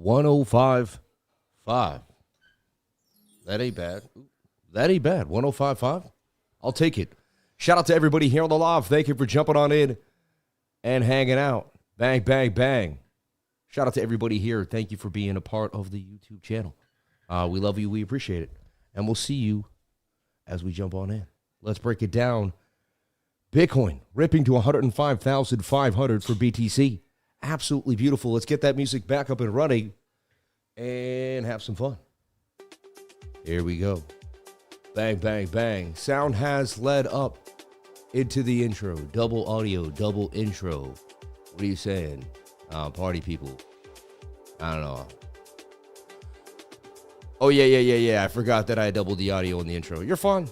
105.5. That ain't bad. That ain't bad. 105.5. I'll take it. Shout out to everybody here on the live. Thank you for jumping on in and hanging out. Bang, bang, bang. Shout out to everybody here. Thank you for being a part of the YouTube channel. We love you. We appreciate it. And we'll see you as we jump on in. Let's break it down. Bitcoin ripping to 105,500 for BTC. Absolutely beautiful. Let's get that music back up and running and have some fun. Here we go. Bang, bang, bang. Sound has led up into the intro. Double audio, double intro. What are you saying, party people? I don't know. Oh, yeah. I forgot that I doubled the audio in the intro. You're fine.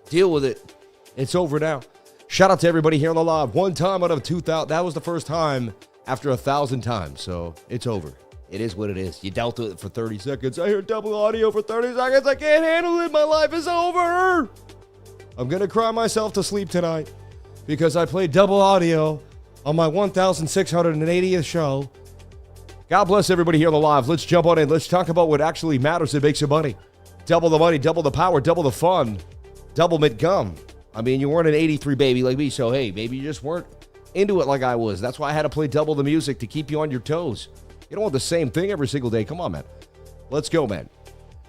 Deal with it. It's over now. Shout out to everybody here on the live. One time out of 2,000. That was the first time after 1,000 times. So it's over. It is what it is. You dealt with it for 30 seconds. I heard double audio for 30 seconds. I can't handle it. My life is over. I'm going to cry myself to sleep tonight because I played double audio on my 1,680th show. God bless everybody here on the live. Let's jump on in. Let's talk about what actually matters that makes you money. Double the money, double the power, double the fun, double mint gum. I mean, you weren't an 83 baby like me, so hey, maybe you just weren't into it like I was. That's why I had to play double the music to keep you on your toes. You don't want the same thing every single day. Come on, man. Let's go, man.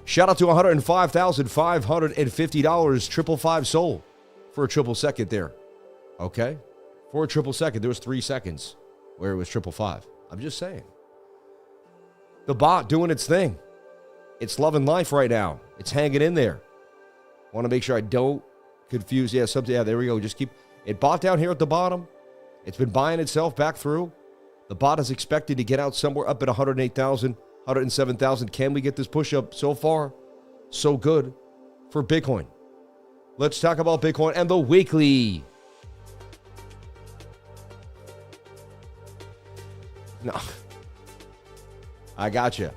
Shout out to $105,550. 555 soul for a triple second there. Okay? For a triple second, there was 3 seconds where it was 555. I'm just saying. The bot doing its thing. It's loving life right now. It's hanging in there. Want to make sure I don't confuse. Yeah, something. Yeah, there we go. Just keep it bought down here at the bottom. It's been buying itself back through. The bot is expected to get out somewhere up at 108,000, 107,000. Can we get this push up? So far, so good for Bitcoin. Let's talk about Bitcoin and the weekly. No. I got you.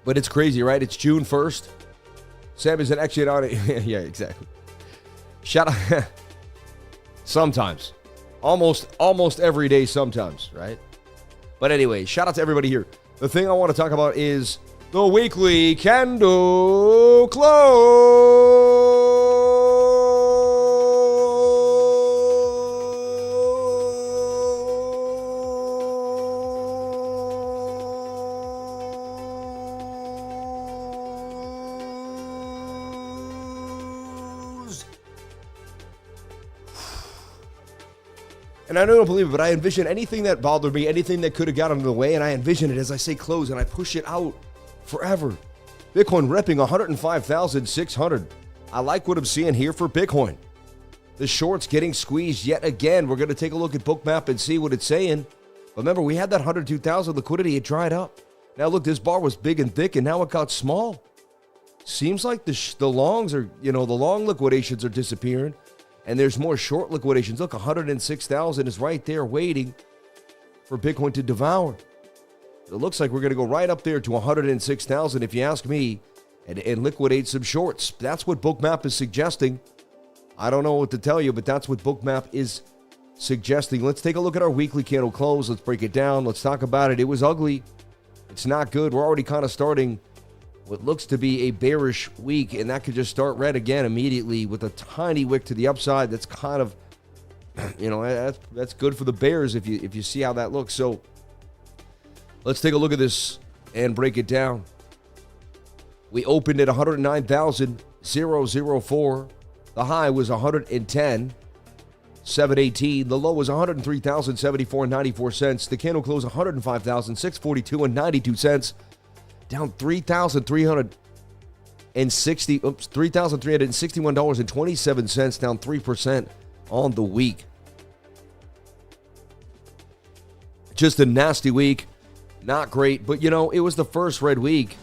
But it's crazy, right? It's June 1st. Sam is an exit on it. Yeah, exactly. Shout out. Sometimes. Almost every day sometimes, right? But anyway, shout out to everybody here. The thing I want to talk about is the weekly candle close. And I don't believe it, but I envision anything that bothered me, anything that could have gotten in the way, and I envision it as I say close, and I push it out forever. Bitcoin repping 105,600. I like what I'm seeing here for Bitcoin. The short's getting squeezed yet again. We're going to take a look at BOOKMAP and see what it's saying. But remember, we had that 102,000 liquidity. It dried up. Now, look, this bar was big and thick, and now it got small. Seems like the longs are, the long liquidations are disappearing. And there's more short liquidations. Look, 106,000 is right there waiting for Bitcoin to devour. It looks like we're going to go right up there to 106,000, if you ask me, and liquidate some shorts. That's what BOOKMAP is suggesting. I don't know what to tell you, but that's what BOOKMAP is suggesting. Let's take a look at our weekly candle close. Let's break it down. Let's talk about it. It was ugly. It's not good. We're already kind of starting what looks to be a bearish week, and that could just start red again immediately with a tiny wick to the upside. That's kind of, that's good for the bears if you see how that looks. So let's take a look at this and break it down. We opened at 109,004. The high was 110,718. The low was 103,074.94 cents. The candle closed 105,642.92 down $3,361.27, down 3% on the week. Just a nasty week. Not great, but it was the first red week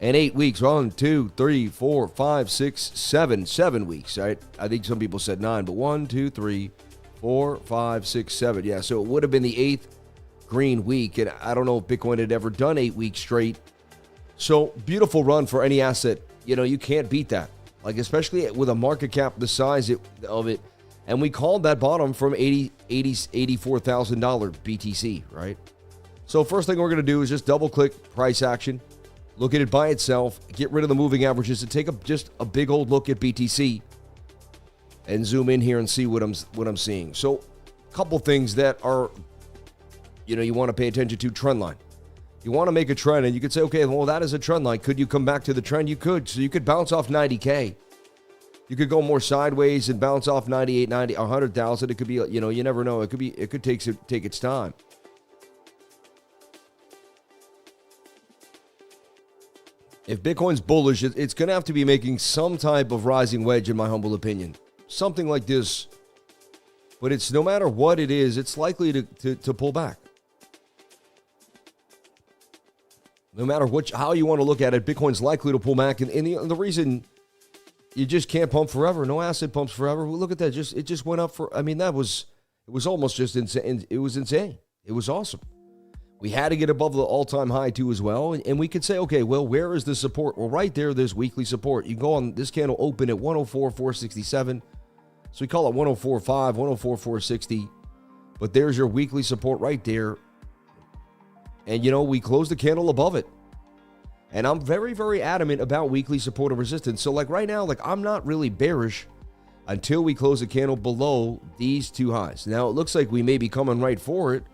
in 8 weeks. 1, 2, 3, 4, 5, 6, 7 weeks, right? I think some people said 9, but 1, 2, 3, 4, 5, 6, 7. Yeah, so it would have been the 8th green week, and I don't know if Bitcoin had ever done 8 weeks straight. So, beautiful run for any asset. You can't beat that. Like, especially with a market cap the size of it. And we called that bottom from $84,000 BTC, right? So first thing we're going to do is just double click price action, look at it by itself, get rid of the moving averages, and take just a big old look at BTC and zoom in here and see what I'm seeing. So a couple things that are, you want to pay attention to. Trend line. You want to make a trend, and you could say, okay, well, that is a trend line. Could you come back to the trend? You could. So you could bounce off 90K. You could go more sideways and bounce off 98, 90, 100,000. It could be, you never know. It could take its time. If Bitcoin's bullish, it's going to have to be making some type of rising wedge, in my humble opinion. Something like this. But it's no matter what it is, it's likely to pull back. No matter how you want to look at it, Bitcoin's likely to pull back. And the reason you just can't pump forever. No asset pumps forever. Well, look at that. It just went up it was almost just insane. It was insane. It was awesome. We had to get above the all-time high too as well. And we could say, okay, well, where is the support? Well, right there's weekly support. You go on, this candle open at 104,467. So we call it 104.5, 104,460. But there's your weekly support right there. And, we closed the candle above it. And I'm very, very adamant about weekly support and resistance. So, right now, I'm not really bearish until we close the candle below these two highs. Now, it looks like we may be coming right for it.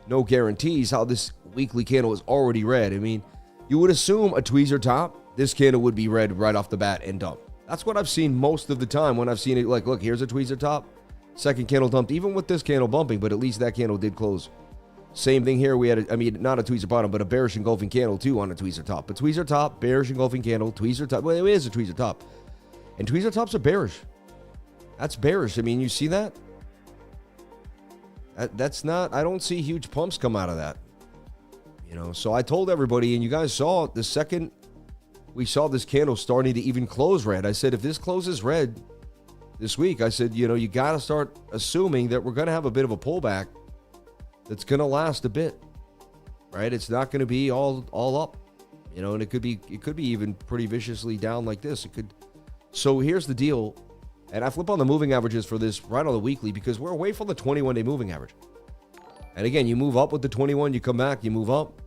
No guarantees how this weekly candle is already red. I mean, you would assume a tweezer top. This candle would be red right off the bat and dump. That's what I've seen most of the time when I've seen it. Look, here's a tweezer top. Second candle dumped, even with this candle bumping, but at least that candle did close. Same thing here. We had, not a tweezer bottom, but a bearish engulfing candle too on a tweezer top. But tweezer top, bearish engulfing candle, tweezer top. Well, it is a tweezer top. And tweezer tops are bearish. That's bearish. You see that? That's not, I don't see huge pumps come out of that. So I told everybody, and you guys saw it, the second we saw this candle starting to even close red, I said, if this closes red this week, I said, you got to start assuming that we're going to have a bit of a pullback that's going to last a bit, right? It's not going to be all up, and it could be even pretty viciously down like this. So here's the deal. And I flip on the moving averages for this right on the weekly because we're away from the 21-day moving average. And again, you move up with the 21, you come back, you move up.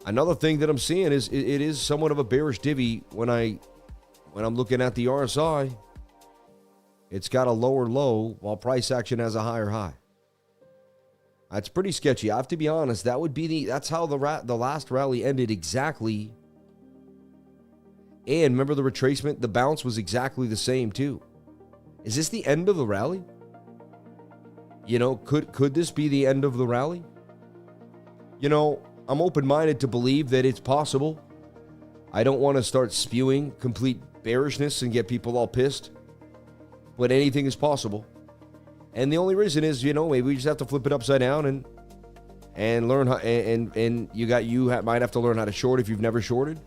Another thing that I'm seeing is it is somewhat of a bearish divvy when I'm looking at the RSI. It's got a lower low while price action has a higher high. That's pretty sketchy. I have to be honest. That's how the last rally ended exactly. And remember the retracement? The bounce was exactly the same too. Is this the end of the rally? Could this be the end of the rally? I'm open-minded to believe that it's possible. I don't want to start spewing complete bearishness and get people all pissed. But anything is possible. And the only reason is, maybe we just have to flip it upside down and learn how, and you might have to learn how to short if you've never shorted.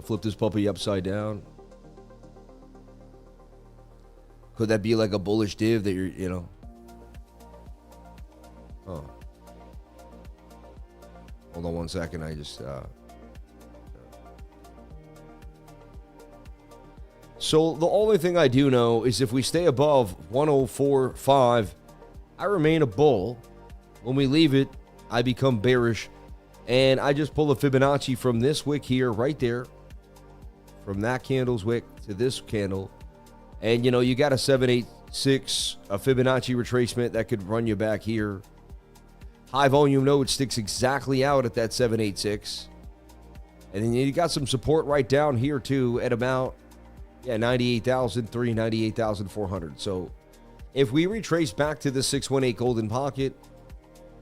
Flip this puppy upside down. Could that be like a bullish div that you're, Oh. Hold on one second. I just, So the only thing I do know is if we stay above 104.5, I remain a bull. When we leave it, I become bearish. And I just pull a Fibonacci from this wick here, right there. From that candle's wick to this candle. And, you got a 786, a Fibonacci retracement that could run you back here. High volume node sticks exactly out at that 786. And then you got some support right down here, too, at about, 98,300, 98,400. So if we retrace back to the 618 golden pocket,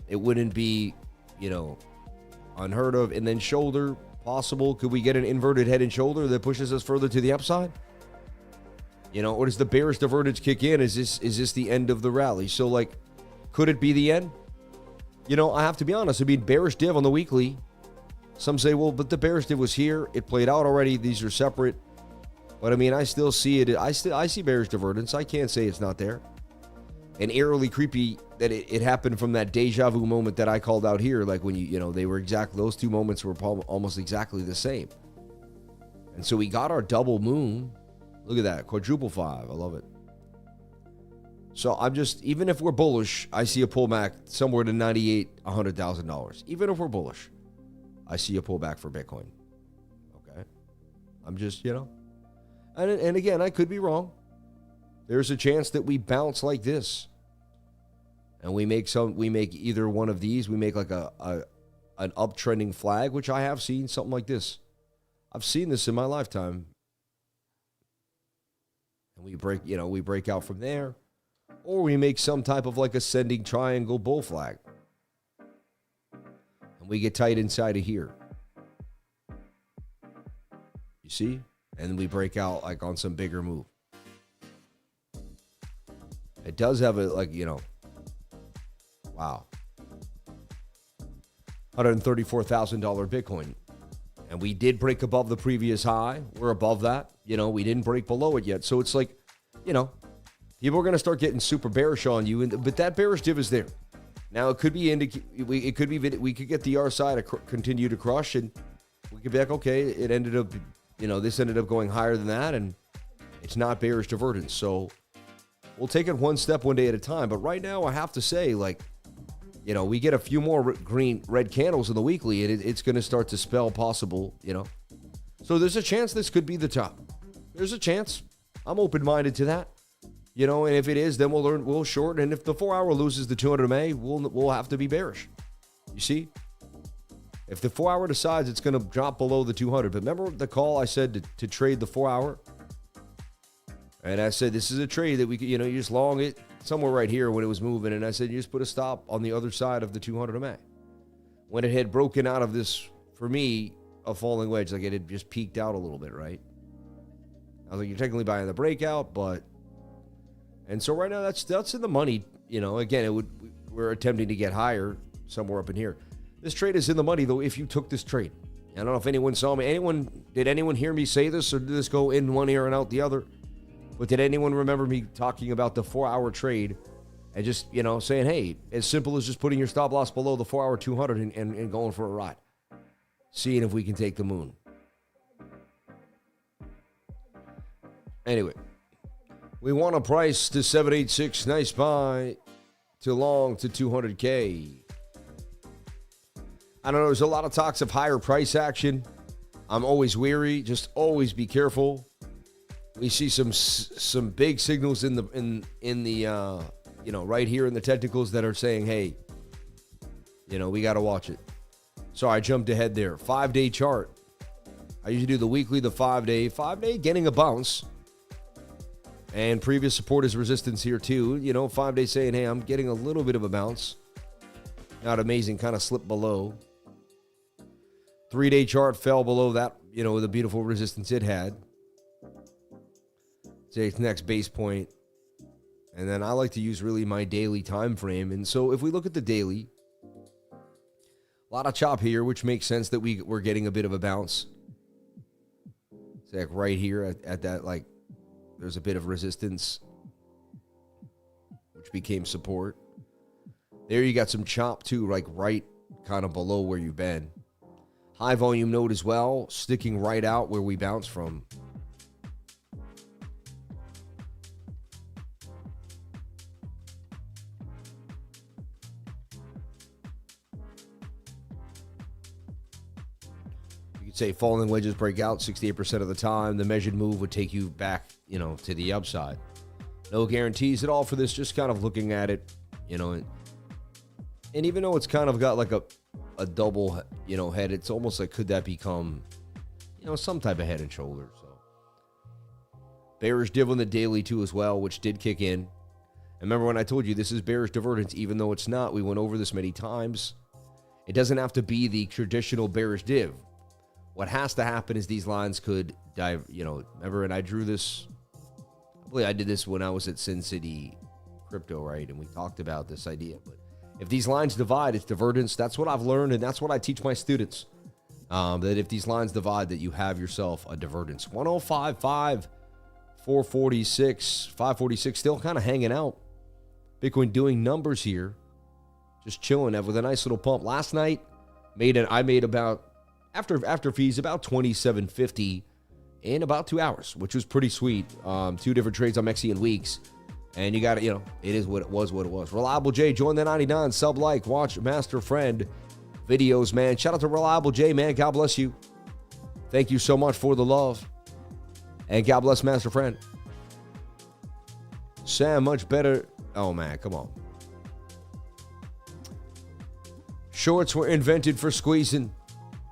it wouldn't be, unheard of. And then shoulder, possible. Could we get an inverted head and shoulder that pushes us further to the upside? Or does the bearish divergence kick in? Is this the end of the rally? So, could it be the end? I have to be honest. Bearish div on the weekly. Some say, well, but the bearish div was here. It played out already. These are separate. But, I still see it. I see bearish divergence. I can't say it's not there. And eerily creepy that it happened from that deja vu moment that I called out here. Like when they were exactly, those two moments were almost exactly the same. And so we got our double moon. Look at that. Quadruple 5. I love it. So I'm just, even if we're bullish, I see a pullback somewhere to $98,000-$100,000. Even if we're bullish, I see a pullback for Bitcoin. Okay. I'm just, and again, I could be wrong. There's a chance that we bounce like this. And we make either one of these. We make like an uptrending flag, which I have seen something like this. I've seen this in my lifetime. And we break out from there. Or we make some type of like ascending triangle bull flag. And we get tight inside of here. You see? And then we break out like on some bigger move. It does have a, wow. $134,000 Bitcoin. And we did break above the previous high. We're above that. We didn't break below it yet. So it's like, people are going to start getting super bearish on you. But that bearish div is there. Now, it could be, we could get the R side to continue to crush. And we could be like, okay, it ended up, this ended up going higher than that. And it's not bearish divergence. So we'll take it one step, one day at a time. But right now, I have to say, we get a few more red candles in the weekly, and it's going to start to spell possible, So there's a chance this could be the top. There's a chance. I'm open-minded to that. And if it is, then we'll short. And if the 4-hour loses the 200 MA, we'll have to be bearish. You see? If the 4-hour decides it's going to drop below the 200. But remember the call I said to trade the 4-hour? And I said, this is a trade that we could, you just long it somewhere right here when it was moving. And I said, you just put a stop on the other side of the 200 MA. When it had broken out of this, for me, a falling wedge, like it had just peaked out a little bit, right? I was like, you're technically buying the breakout, but... And so right now, that's in the money. Again, we're attempting to get higher somewhere up in here. This trade is in the money, though, if you took this trade. I don't know if anyone saw me. Did anyone hear me say this, or did this go in one ear and out the other? But did anyone remember me talking about the 4-hour trade and just, saying, hey, as simple as just putting your stop loss below the 4-hour 200 and going for a ride, seeing if we can take the moon. Anyway, we want a price to 786. Nice buy. To long to 200K. I don't know. There's a lot of talks of higher price action. I'm always weary. Just always be careful. We see some big signals in the right here in the technicals that are saying, hey, we got to watch it. So I jumped ahead there. 5-day chart. I usually do the weekly, the 5-day. 5-day getting a bounce. And previous support is resistance here too. 5-day saying, hey, I'm getting a little bit of a bounce. Not amazing, kind of slipped below. 3-day chart fell below that, the beautiful resistance it had. Say its next base point. And then I like to use really my daily time frame. And so if we look at the daily, a lot of chop here, which makes sense that we're getting a bit of a bounce. It's like right here at that, there's a bit of resistance, which became support. There you got some chop too, right kind of below where you've been. High volume node as well, sticking right out where we bounced from. Say falling wedges break out 68% of the time. The measured move would take you back, to the upside. No guarantees at all for this, just kind of looking at it, and even though it's kind of got like a double, head, it's almost like, could that become, some type of head and shoulder. So bearish div on the daily too as well, which did kick in. And remember when I told you this is bearish divergence, even though it's not, we went over this many times. It doesn't have to be the traditional bearish div. What has to happen is these lines could dive, remember, and I drew this, I believe I did this when I was at Sin City Crypto, right? And we talked about this idea. But if these lines divide, it's divergence. That's what I've learned, and that's what I teach my students. That if these lines divide, that you have yourself a divergence. 105.5, 446, 546, still kind of hanging out. Bitcoin doing numbers here. Just chilling with a nice little pump. Last night, I made about, after fees, about $27.50 in about 2 hours, which was pretty sweet. 2 different trades on Mexican weeks. And you got to, it is what it was, Reliable J, join the 99, sub, like, watch Master Friend videos, man. Shout out to Reliable J, man. God bless you. Thank you so much for the love. And God bless Master Friend. Sam, much better. Oh, man, come on. Shorts were invented for squeezing.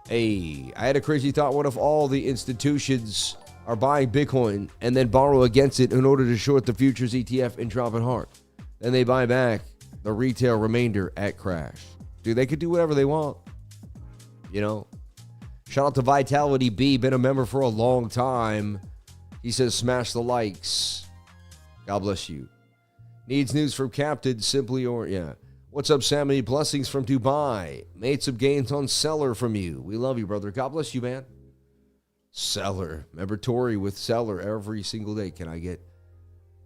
Hey, I had a crazy thought. What if all the institutions are buying Bitcoin and then borrow against it in order to short the futures ETF and drop it hard? Then they buy back the retail remainder at crash. Dude, they could do whatever they want. Shout out to Vitality B, been a member for a long time. He says, smash the likes. God bless you. Needs news from Captain, simply or, yeah. What's up, Sammy? Blessings from Dubai. Made some gains on Seller from you. We love you, brother. God bless you, man. Seller. Remember Tori with Seller every single day. Can I get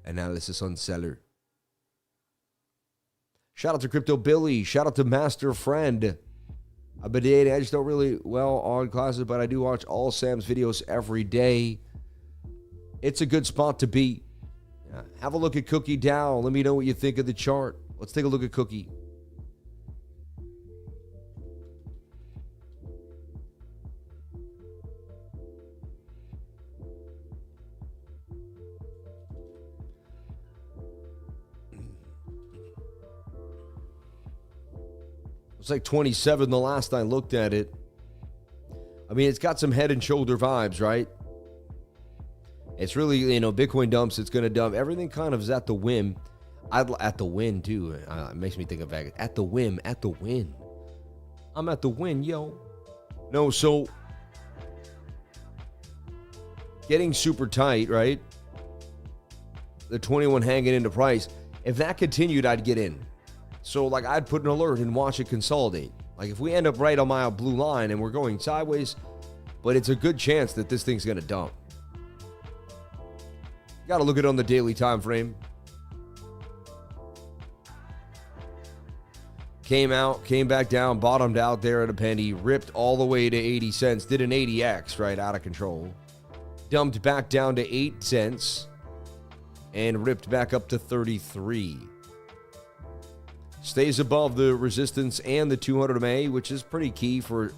analysis on Seller? Shout out to Crypto Billy. Shout out to Master Friend. I've been dating. I just don't really well on classes, but I do watch all Sam's videos every day. It's a good spot to be. Have a look at Cookie Dow. Let me know what you think of the chart. Let's take a look at Cookie. It's like 27 the last I looked at it. I mean, it's got some head and shoulder vibes, right? It's really, Bitcoin dumps, it's going to dump. Everything kind of is at the whim. At the win, too. It makes me think of that. At the whim, at the win. I'm at the win, yo. No, so getting super tight, right? The 21 hanging into price. If that continued, I'd get in. So, I'd put an alert and watch it consolidate. If we end up right on my blue line and we're going sideways, but it's a good chance that this thing's going to dump. You got to look at it on the daily time frame. Came out, came back down, bottomed out there at a penny, ripped all the way to 80 cents, did an 80x, right, out of control. Dumped back down to 8 cents and ripped back up to 33. Stays above the resistance and the 200 MA, which is pretty key for,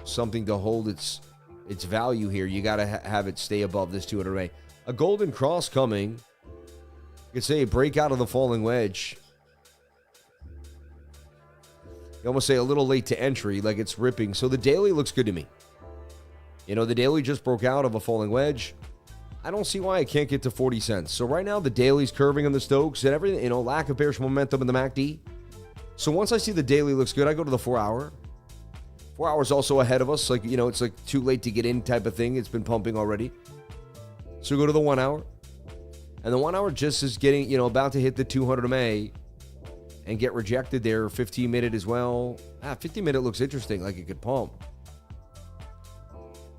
something to hold its value here. You got to have it stay above this 200 MA. A golden cross coming. You could say a breakout of the falling wedge. You almost say a little late to entry, like it's ripping. So the daily looks good to me. The daily just broke out of a falling wedge. I don't see why it can't get to 40 cents. So right now, the daily's curving on the Stokes and everything, lack of bearish momentum in the MACD. So once I see the daily looks good, I go to the 4 hour. 4 hours also ahead of us. It's like too late to get in type of thing. It's been pumping already. So go to the 1 hour. And the 1 hour just is getting, about to hit the 200 MA. And get rejected there. 15-minute as well. 15-minute looks interesting, like it could pump.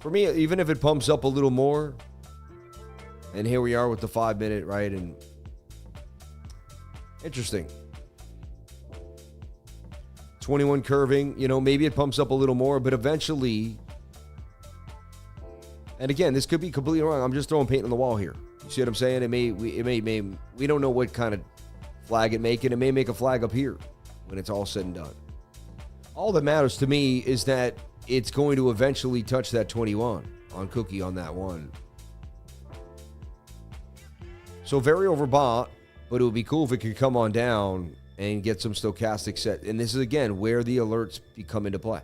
For me, even if it pumps up a little more, and here we are with the 5-minute, right? And interesting. 21 curving, maybe it pumps up a little more, but eventually, and again, this could be completely wrong. I'm just throwing paint on the wall here. You see what I'm saying? We don't know what kind of flag it making. It may make a flag up here when it's all said and done. All that matters to me is that it's going to eventually touch that 21 on Cookie on that one. So very overbought, but it would be cool if it could come on down and get some stochastic set. And this is, again, where the alerts come into play.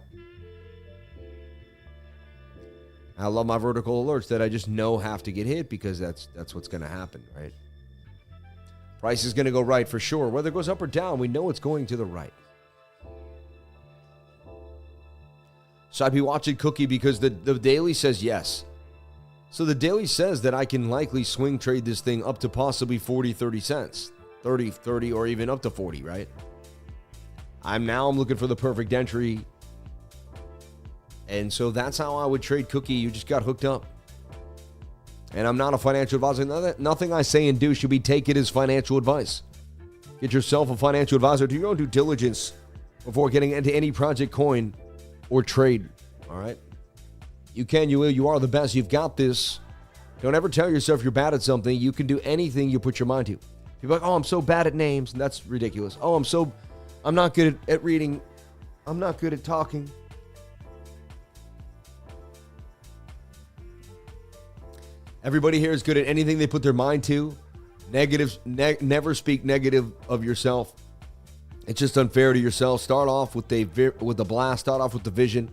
I love my vertical alerts that I just know have to get hit because that's what's going to happen, right? Price is going to go right for sure. Whether it goes up or down, we know it's going to the right. So I'd be watching Cookie because the daily says yes. So the daily says that I can likely swing trade this thing up to possibly 40, 30 cents. 30, or even up to 40, right? I'm looking for the perfect entry. And so that's how I would trade Cookie. You just got hooked up. And I'm not a financial advisor. Nothing I say and do should be taken as financial advice. Get yourself a financial advisor. Do your own due diligence before getting into any project, coin, or trade. All right? You can, you will, you are the best. You've got this. Don't ever tell yourself you're bad at something. You can do anything you put your mind to. People are like, oh, I'm so bad at names, and that's ridiculous. Oh, I'm not good at reading. I'm not good at talking. Everybody here is good at anything they put their mind to. Never speak negative of yourself. It's just unfair to yourself. Start off with the blast. Start off with the vision.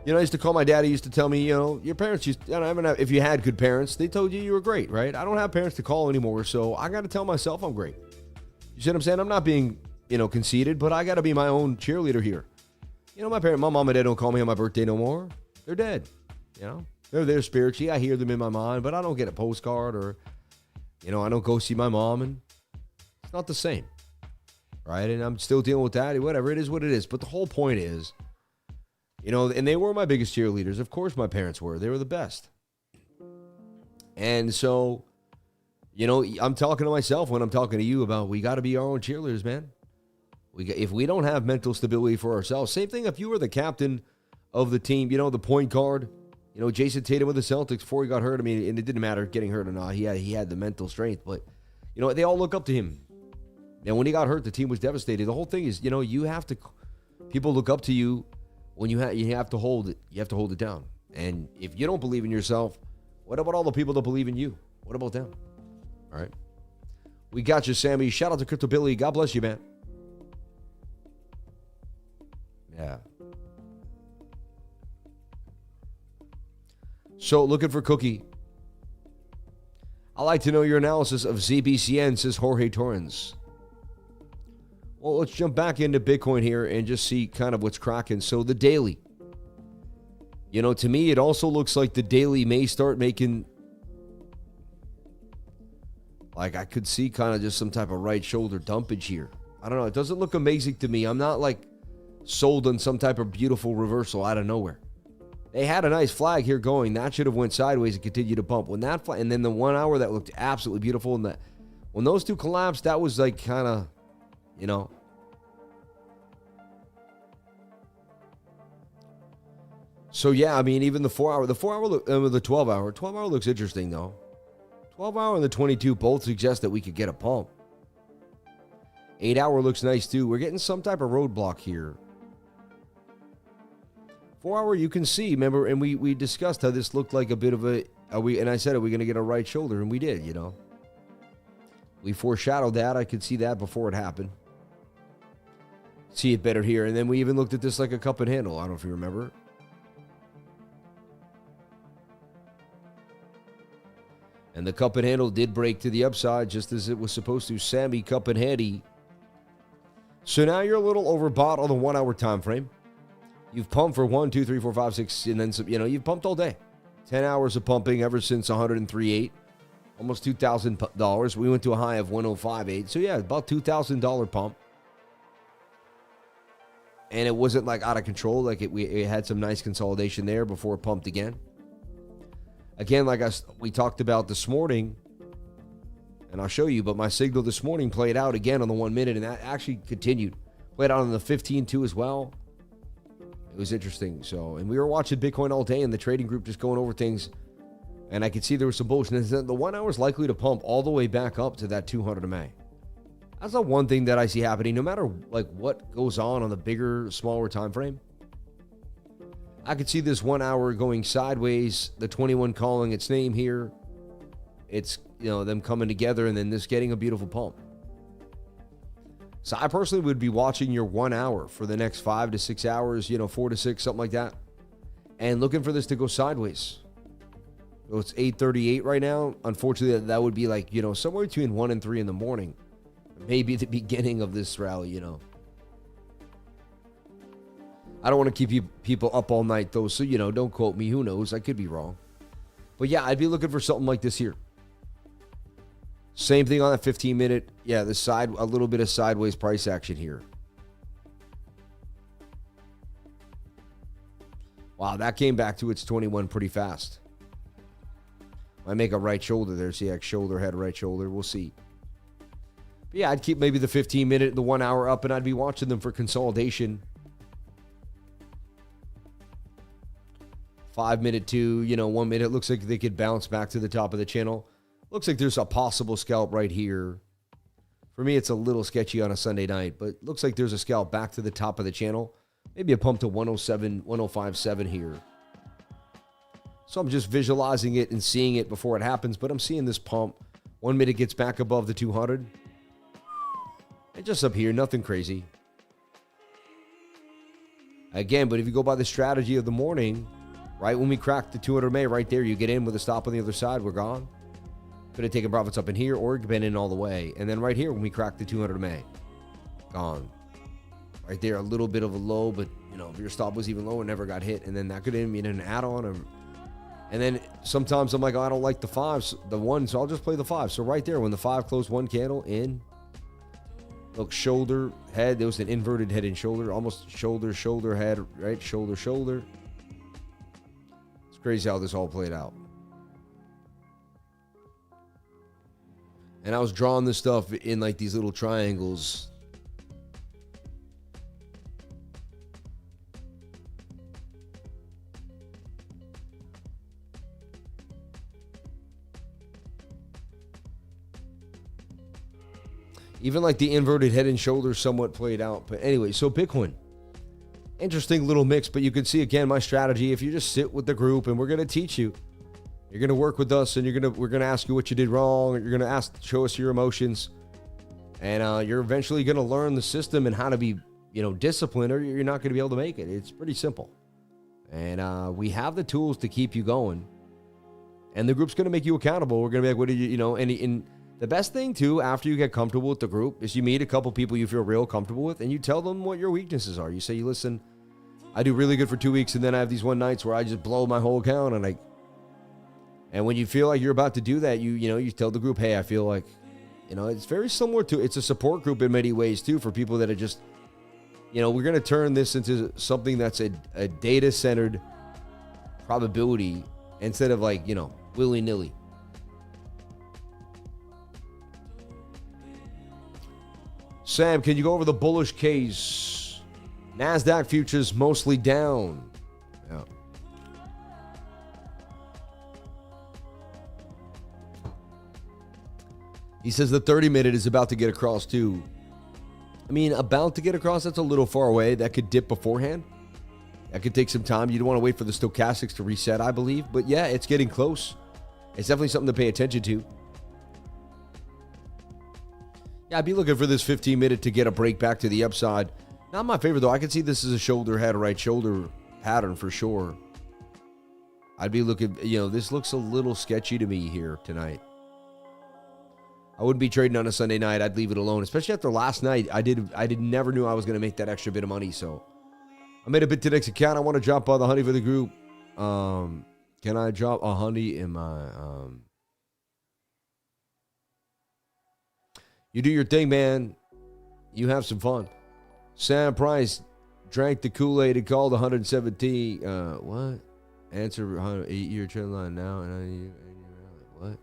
You know, I used to call my dad. He used to tell me, you know, your parents used. If you had good parents, they told you were great, right? I don't have parents to call anymore, so I got to tell myself I'm great. You see what I'm saying? I'm not being, conceited, but I got to be my own cheerleader here. You know, my mom and dad don't call me on my birthday no more. They're dead. You know, they're there spiritually. I hear them in my mind, but I don't get a postcard or, I don't go see my mom, and it's not the same, right? And I'm still dealing with that. Whatever, it is what it is. But the whole point is, and they were my biggest cheerleaders. Of course my parents were. They were the best. And so, I'm talking to myself when I'm talking to you about we got to be our own cheerleaders, man. If we don't have mental stability for ourselves, same thing if you were the captain of the team, the point guard, Jason Tatum with the Celtics before he got hurt. I mean, and it didn't matter getting hurt or not. He had the mental strength, but, they all look up to him. And when he got hurt, the team was devastated. The whole thing is, people look up to you when you have to hold it. You have to hold it down. And if you don't believe in yourself, what about all the people that believe in you? What about them? All right. We got you, Sammy. Shout out to Crypto Billy. God bless you, man. Yeah. So, looking for Cookie. I'd like to know your analysis of ZBCN, says Jorge Torrens. Well, let's jump back into Bitcoin here and just see kind of what's cracking. So, the daily. To me, it also looks like the daily may start making... Like, I could see kind of just some type of right shoulder dumpage here. I don't know. It doesn't look amazing to me. I'm not, sold on some type of beautiful reversal out of nowhere. They had a nice flag here going. That should have went sideways and continued to pump. When that and then the 1 hour that looked absolutely beautiful, and when those two collapsed, that was kind of, So yeah, I mean, even the 4 hour, the 12 hour. 12 hour looks interesting though. 12 hour and the 22 both suggest that we could get a pump. 8 hour looks nice too. We're getting some type of roadblock here. 4 hour, you can see, remember, and we discussed how this looked like a bit of and I said, are we going to get a right shoulder? And we did, We foreshadowed that. I could see that before it happened. See it better here. And then we even looked at this like a cup and handle. I don't know if you remember. And the cup and handle did break to the upside just as it was supposed to. Sammy cup and handy. So now you're a little overbought on the 1 hour time frame. You've pumped for 1, 2, 3, 4, 5, 6, and then some, you've pumped all day. 10 hours of pumping ever since 103.8, almost $2,000. We went to a high of 105.8. So yeah, about $2,000 pump. And it wasn't out of control. It had some nice consolidation there before it pumped again. Again, we talked about this morning, and I'll show you, but my signal this morning played out again on the 1 minute, and that actually continued. Played out on the 15 too as well. It was interesting. So, and we were watching Bitcoin all day, and the trading group just going over things, and I could see there was some bullshit. And the 1 hour is likely to pump all the way back up to that 200 MA. That's the one thing that I see happening, no matter what goes on the bigger, smaller time frame. I could see this 1 hour going sideways, the 21 calling its name here. It's, them coming together and then this getting a beautiful pump. So I personally would be watching your 1 hour for the next 5 to 6 hours, 4 to 6, something like that. And looking for this to go sideways. So it's 8:38 right now. Unfortunately, that would be somewhere between 1 and 3 in the morning. Maybe the beginning of this rally, I don't want to keep people up all night though, so don't quote me. Who knows? I could be wrong. But yeah, I'd be looking for something like this here. Same thing on that 15 minute. Yeah, a little bit of sideways price action here. Wow, that came back to its 21 pretty fast. Might make a right shoulder there. See, shoulder, head, right shoulder. We'll see. But yeah, I'd keep maybe the 15 minute and the 1 hour up, and I'd be watching them for consolidation. 5 minute to, 1 minute. Looks like they could bounce back to the top of the channel. Looks like there's a possible scalp right here. For me, it's a little sketchy on a Sunday night, but looks like there's a scalp back to the top of the channel. Maybe a pump to 107, 105.7 here. So I'm just visualizing it and seeing it before it happens, but I'm seeing this pump. 1 minute gets back above the 200. And just up here, nothing crazy. Again, but if you go by the strategy of the morning, right when we crack the 200 MA right there, you get in with a stop on the other side, we're gone. Could have taken profits up in here or been in all the way. And then right here, when we crack the 200 MA, gone. Right there, a little bit of a low, but you know, if your stop was even lower, never got hit. And then that could have been an add-on. And then sometimes I'm like, oh, I don't like the fives, the one, so I'll just play the five. So right there, when the five closed one candle in, look, shoulder, head, there was an inverted head and shoulder, almost shoulder, shoulder, head, right? Shoulder, shoulder. It's crazy how this all played out. And I was drawing this stuff in like these little triangles. Even like the inverted head and shoulders somewhat played out. But anyway, so Bitcoin. Interesting little mix, but you can see again my strategy. If you just sit with the group and we're going to teach you, you're going to work with us and we're going to ask you what you did wrong. You're going to show us your emotions. And you're eventually going to learn the system and how to be, disciplined, or you're not going to be able to make it. It's pretty simple. And we have the tools to keep you going. And the group's going to make you accountable. We're going to be like, what did you, and the best thing, too, after you get comfortable with the group is you meet a couple people you feel real comfortable with, and you tell them what your weaknesses are. You say, listen, I do really good for 2 weeks, and then I have these one nights where I just blow my whole account, and when you feel like you're about to do that, you tell the group, hey, I feel like, it's very similar to, it's a support group in many ways, too, for people that are just, we're going to turn this into something that's a data-centered probability instead of willy-nilly. Sam, can you go over the bullish case? NASDAQ futures mostly down. Yeah. He says the 30-minute is about to get across, too. I mean, about to get across, that's a little far away. That could dip beforehand. That could take some time. You don't want to wait for the stochastics to reset, I believe. But yeah, it's getting close. It's definitely something to pay attention to. Yeah, I'd be looking for this 15-minute to get a break back to the upside. Not my favorite, though. I can see this as a shoulder head, right shoulder pattern for sure. I'd be looking, this looks a little sketchy to me here tonight. I wouldn't be trading on a Sunday night. I'd leave it alone, especially after last night. I never knew I was going to make that extra bit of money, so I made a bit to next account. I want to drop the honey for the group. Can I drop a honey in my... You do your thing, man. You have some fun. Sam Price drank the Kool-Aid and called 117. What? Answer 8-year trend line now. And what?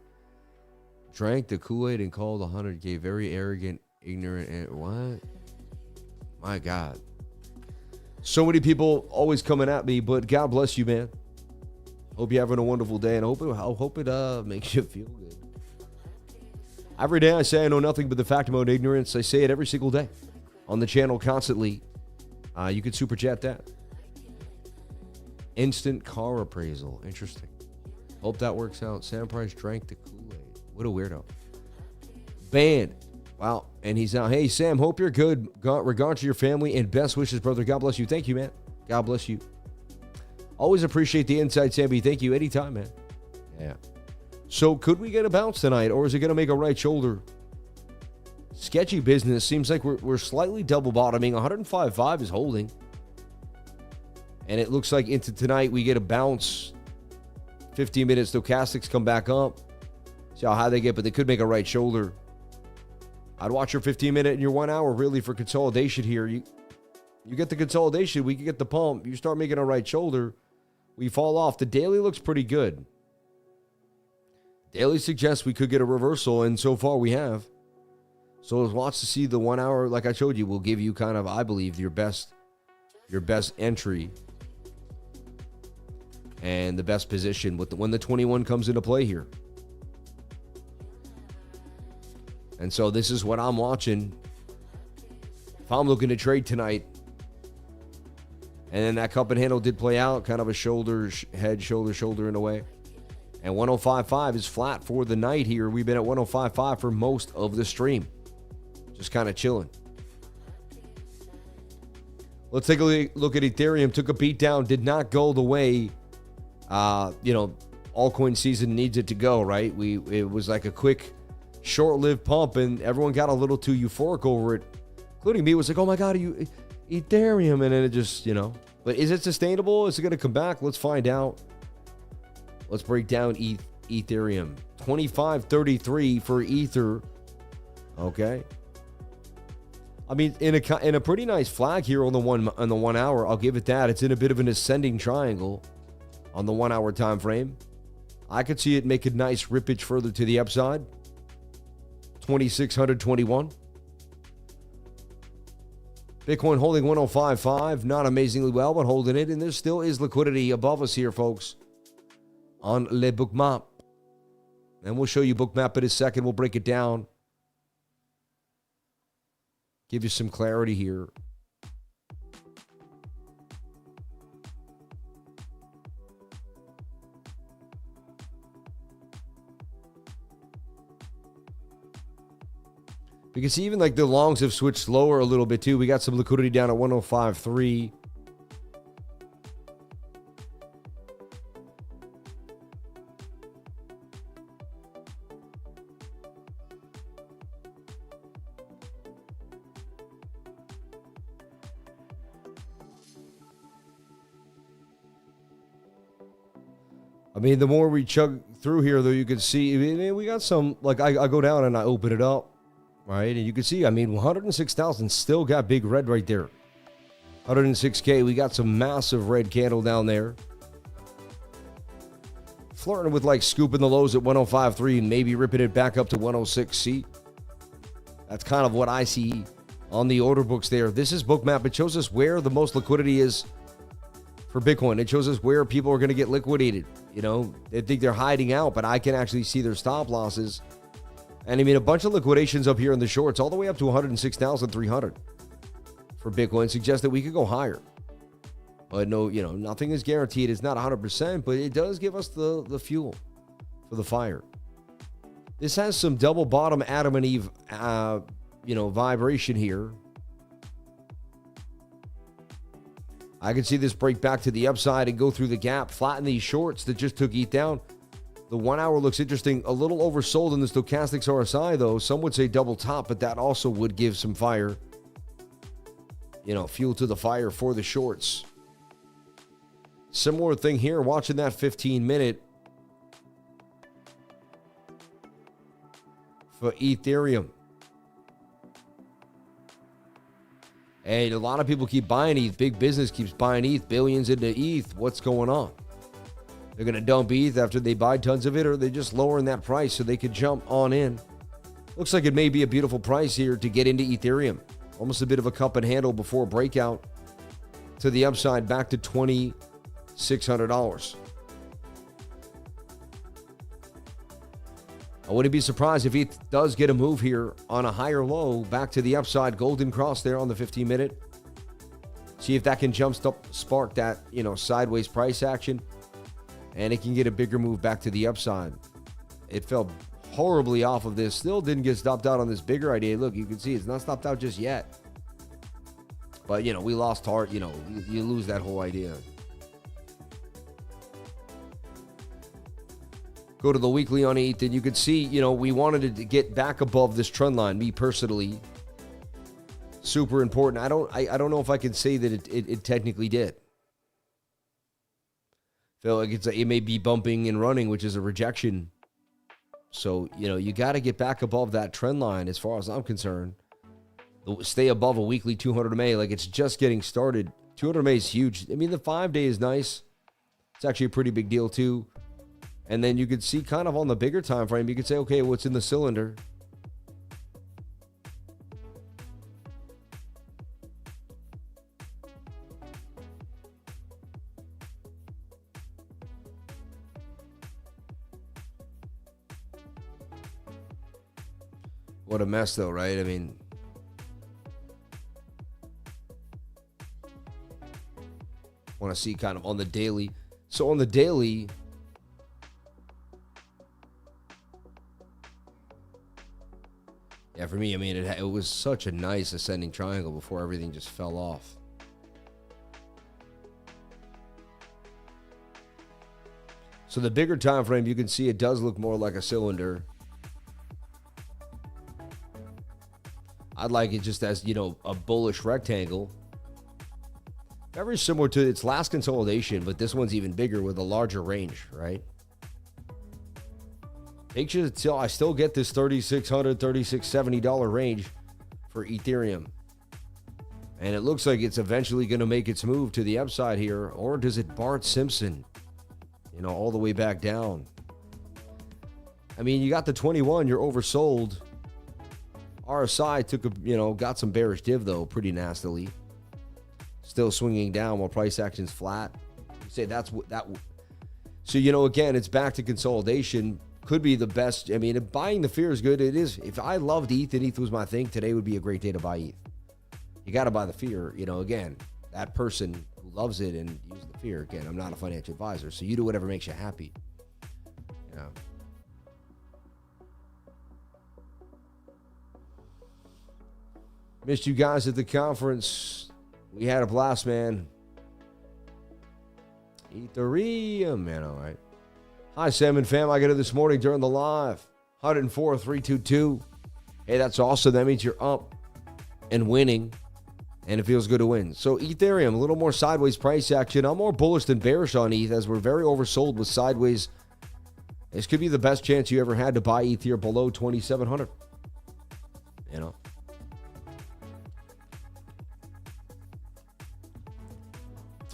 Drank the Kool-Aid and called 100K. Very arrogant, ignorant. And what? My God. So many people always coming at me, but God bless you, man. Hope you're having a wonderful day, and I hope it makes you feel good. Every day I say I know nothing but the fact about ignorance. I say it every single day on the channel constantly. You could super chat that. Instant car appraisal. Interesting. Hope that works out. Sam Price drank the Kool-Aid. What a weirdo. Banned. Wow. And he's out. Hey, Sam, hope you're good. Regard to your family and best wishes, brother. God bless you. Thank you, man. God bless you. Always appreciate the insight, Sammy. Thank you anytime, man. Yeah. So could we get a bounce tonight, or is it going to make a right shoulder? Sketchy business. Seems like we're slightly double bottoming. 105.5 is holding. And it looks like into tonight we get a bounce. 15-minute stochastics come back up. See how high they get, but they could make a right shoulder. I'd watch your 15-minute and your 1 hour really for consolidation here. You get the consolidation, we can get the pump. You start making a right shoulder, we fall off. The daily looks pretty good. Daily suggests we could get a reversal, and so far we have. So let's watch to see the 1 hour, like I showed you, will give you kind of, I believe, your best entry and the best position when the 21 comes into play here. And so this is what I'm watching if I'm looking to trade tonight. And then that cup and handle did play out, kind of a head, shoulder in a way. And 105.5 is flat for the night here. We've been at 105.5 for most of the stream. Just kind of chilling. Let's take a look at Ethereum. Took a beat down, did not go the way, altcoin season needs it to go, right? It was like a quick, short-lived pump, and everyone got a little too euphoric over it, including me. Was like, oh my God, Ethereum, and then it just, But is it sustainable? Is it going to come back? Let's find out. Let's break down Ethereum. 25.33 for Ether. Okay. I mean, in a pretty nice flag here on the 1 hour. I'll give it that. It's in a bit of an ascending triangle on the 1 hour time frame. I could see it make a nice rippage further to the upside. 2,621. Bitcoin holding 105.5. Not amazingly well, but holding it. And there still is liquidity above us here, folks, on Le BOOKMAP. And we'll show you BOOKMAP in a second. We'll break it down. Give you some clarity here. You can see even like the longs have switched lower a little bit too. We got some liquidity down at 105.3. I mean, the more we chug through here, though, you can see, we got some, like I go down and I open it up, right? And you can see, 106,000 still got big red right there. 106K, we got some massive red candle down there. Flirting with like scooping the lows at 105.3 and maybe ripping it back up to 106C. That's kind of what I see on the order books there. This is BOOKMAP. It shows us where the most liquidity is for Bitcoin. It shows us where people are going to get liquidated. They think they're hiding out, but I can actually see their stop losses. And a bunch of liquidations up here in the shorts, all the way up to 106,300 for Bitcoin, suggests that we could go higher. But no, nothing is guaranteed. It's not 100%, but it does give us the fuel for the fire. This has some double bottom Adam and Eve, vibration here. I can see this break back to the upside and go through the gap, flatten these shorts that just took ETH down. The 1 hour looks interesting, a little oversold in the stochastics RSI, though. Some would say double top, but that also would give some fire, fuel to the fire for the shorts. Similar thing here, watching that 15-minute for Ethereum. And a lot of people keep buying ETH. Big business keeps buying ETH, billions into ETH. What's going on? They're going to dump ETH after they buy tons of it, or they're just lowering that price so they could jump on in. Looks like it may be a beautiful price here to get into Ethereum. Almost a bit of a cup and handle before breakout to the upside back to $2,600. I wouldn't be surprised if ETH does get a move here on a higher low back to the upside. Golden cross there on the 15-minute. See if that can spark that, sideways price action. And it can get a bigger move back to the upside. It fell horribly off of this. Still didn't get stopped out on this bigger idea. Look, you can see it's not stopped out just yet. But, we lost heart. You lose that whole idea. Go to the weekly on ETH, and you can see, we wanted to get back above this trend line. Me personally, super important. I don't know if I can say that it technically did. Feel like it may be bumping and running, which is a rejection. So, you got to get back above that trend line as far as I'm concerned. Stay above a weekly 200 MA, like it's just getting started. 200 MA is huge. The 5-day is nice. It's actually a pretty big deal too. And then you could see kind of on the bigger time frame, you could say, okay, what's in the cylinder? What a mess, though, right? I mean, want to see kind of on the daily. So on the daily, yeah, for me, I mean, it was such a nice ascending triangle before everything just fell off. So the bigger time frame, you can see it does look more like a cylinder. I'd like it just as, a bullish rectangle. Very similar to its last consolidation, but this one's even bigger with a larger range, right? Make sure that I still get this $3,600, $3,670 range for Ethereum. And it looks like it's eventually going to make its move to the upside here. Or does it Bart Simpson, all the way back down? I mean, you got the 21, you're oversold. RSI got some bearish div, though, pretty nastily. Still swinging down while price action's flat. You say that's what that. So, again, it's back to consolidation. Could be the best. I mean, if buying the fear is good, it is. If I loved ETH and ETH was my thing, today would be a great day to buy ETH. You got to buy the fear. Again, that person who loves it and uses the fear. Again, I'm not a financial advisor, so you do whatever makes you happy. Missed you guys at the conference. We had a blast, man. Ethereum, man, all right. Hi, Salmon fam. I got it this morning during the live. 104,322. Hey, that's awesome. That means you're up and winning, and it feels good to win. So Ethereum, a little more sideways price action. I'm more bullish than bearish on ETH, as we're very oversold with sideways. This could be the best chance you ever had to buy ETH here below 2,700.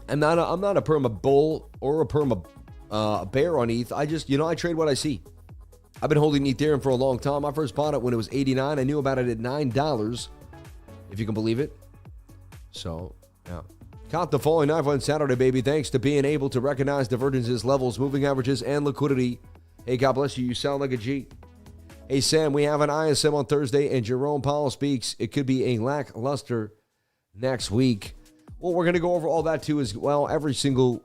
I'm not a perma bull or a perma bear on ETH. I just, I trade what I see. I've been holding Ethereum for a long time. I first bought it when it was $89. I knew about it at $9, if you can believe it. So, yeah. Caught the falling knife on Saturday, baby. Thanks to being able to recognize divergences, levels, moving averages, and liquidity. Hey, God bless you. You sound like a G. Hey, Sam, we have an ISM on Thursday, and Jerome Powell speaks. It could be a lackluster next week. Well, we're going to go over all that, too, as well, every single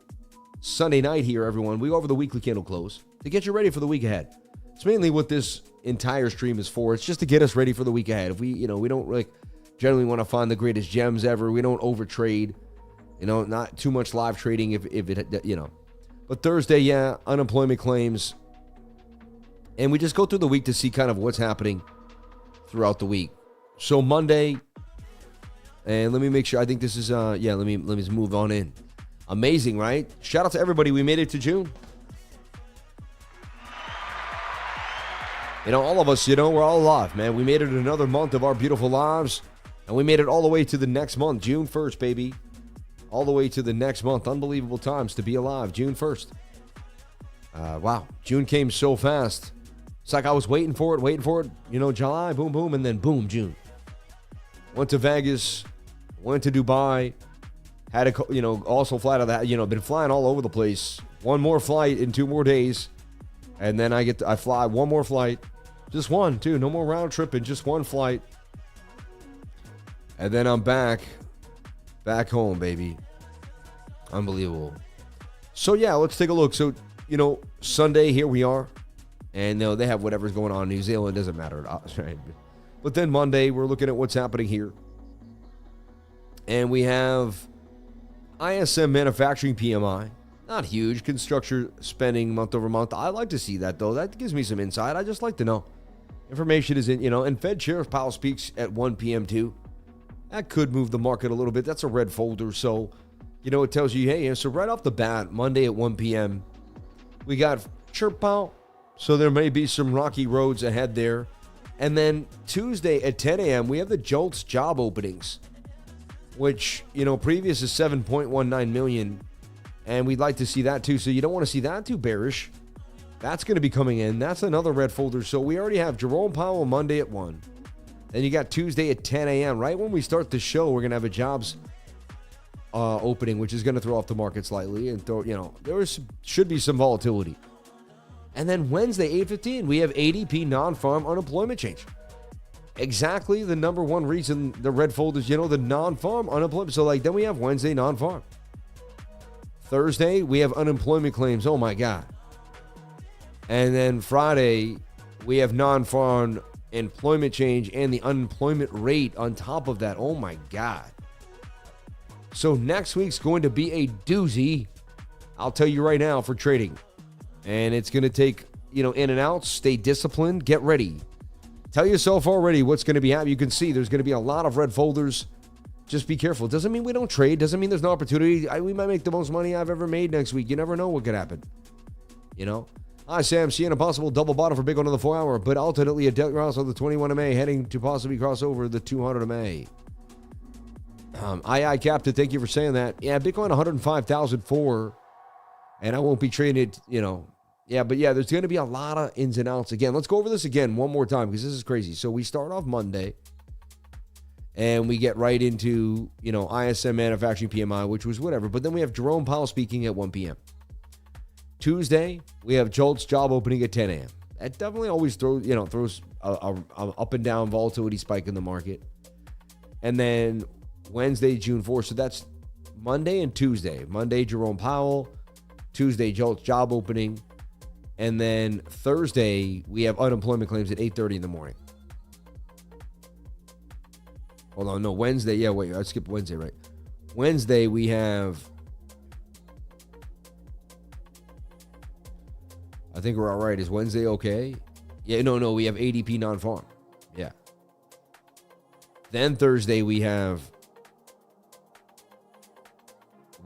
Sunday night here, everyone. We go over the weekly candle close to get you ready for the week ahead. It's mainly what this entire stream is for. It's just to get us ready for the week ahead. If we don't generally want to find the greatest gems ever. We don't overtrade. Not too much live trading if it. But Thursday, yeah, unemployment claims. And we just go through the week to see kind of what's happening throughout the week. So Monday, and let me make sure. I think this is let me just move on in. Amazing, right? Shout out to everybody. We made it to June. All of us, we're all alive, man. We made it another month of our beautiful lives. And we made it all the way to the next month, June 1st, baby. All the way to the next month. Unbelievable times to be alive, June 1st. Wow, June came so fast. It's like I was waiting for it. July, boom, boom, and then boom, June. Went to Vegas, went to Dubai, had a, also fly out of that, been flying all over the place. One more flight in 2 more days. And then I fly one more flight. Just one, too. No more round tripping, just one flight. And then I'm back home, baby. Unbelievable. So, yeah, let's take a look. So, Sunday, here we are. And they have whatever's going on in New Zealand. Doesn't matter. Right? But then Monday, we're looking at what's happening here. And we have ISM manufacturing PMI. Not huge. Construction spending month over month. I like to see that, though. That gives me some insight. I just like to know. Information is in, and Fed Chair Powell speaks at 1 p.m. too. That could move the market a little bit. That's a red folder. So, it tells you, hey, so right off the bat, Monday at 1 p.m., we got Chair Powell. So there may be some rocky roads ahead there. And then Tuesday at 10 a.m., we have the JOLTS job openings, which, previous is 7.19 million. And we'd like to see that too. So you don't want to see that too bearish. That's going to be coming in. That's another red folder. So we already have Jerome Powell Monday at 1. Then you got Tuesday at 10 a.m. Right when we start the show, we're going to have a jobs opening, which is going to throw off the market slightly. And there should be some volatility. And then Wednesday, 8:15, we have ADP non-farm unemployment change. exactly the number one reason the red folders, the non-farm unemployment. So then we have Wednesday non-farm. Thursday, we have unemployment claims. Oh my God. And then Friday, we have non-farm employment change and the unemployment rate on top of that. Oh my God. So next week's going to be a doozy, I'll tell you right now, for trading. And it's going to take, in and out. Stay disciplined. Get ready. Tell yourself already what's going to be happening. You can see there's going to be a lot of red folders. Just be careful. Doesn't mean we don't trade. Doesn't mean there's no opportunity. We might make the most money I've ever made next week. You never know what could happen. Hi, Sam. Seeing a possible double bottom for Bitcoin on the 4-hour, but ultimately a debt cross on the 21 MA, heading to possibly cross over the 200 MA. Captain, thank you for saying that. Yeah, Bitcoin 105,004, and I won't be trading it, Yeah, but there's going to be a lot of ins and outs. Again, let's go over this again one more time because this is crazy. So we start off Monday, and we get right into, ISM manufacturing PMI, which was whatever. But then we have Jerome Powell speaking at 1 p.m. Tuesday, we have Jolt's job opening at 10 a.m. That definitely always throws a up and down volatility spike in the market. And then Wednesday, June 4th. So that's Monday and Tuesday. Monday, Jerome Powell. Tuesday, Jolt's job opening. And then Thursday, we have unemployment claims at 8:30 in the morning. Hold on, no, Wednesday. Yeah, wait, I skipped Wednesday, right? Wednesday, we have... I think we're all right. Is Wednesday okay? Yeah, no, we have ADP non-farm. Yeah. Then Thursday, we have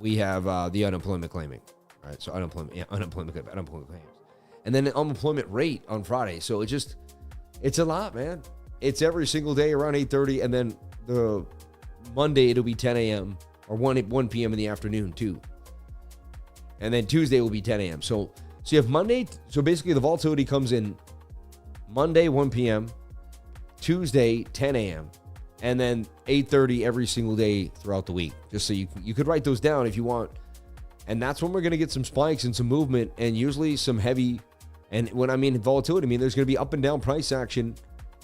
the unemployment claiming. All right, so unemployment claims. And then the unemployment rate on Friday. So it's a lot, man. It's every single day around 8:30, and then the Monday it'll be 10 a.m. or 1 p.m. in the afternoon too. And then Tuesday will be 10 a.m. So you have Monday. So basically the volatility comes in Monday 1 p.m., Tuesday 10 a.m., and then 8:30 every single day throughout the week. Just so you could write those down if you want. And that's when we're going to get some spikes and some movement, and usually some heavy. And when I mean volatility, I mean there's going to be up and down price action.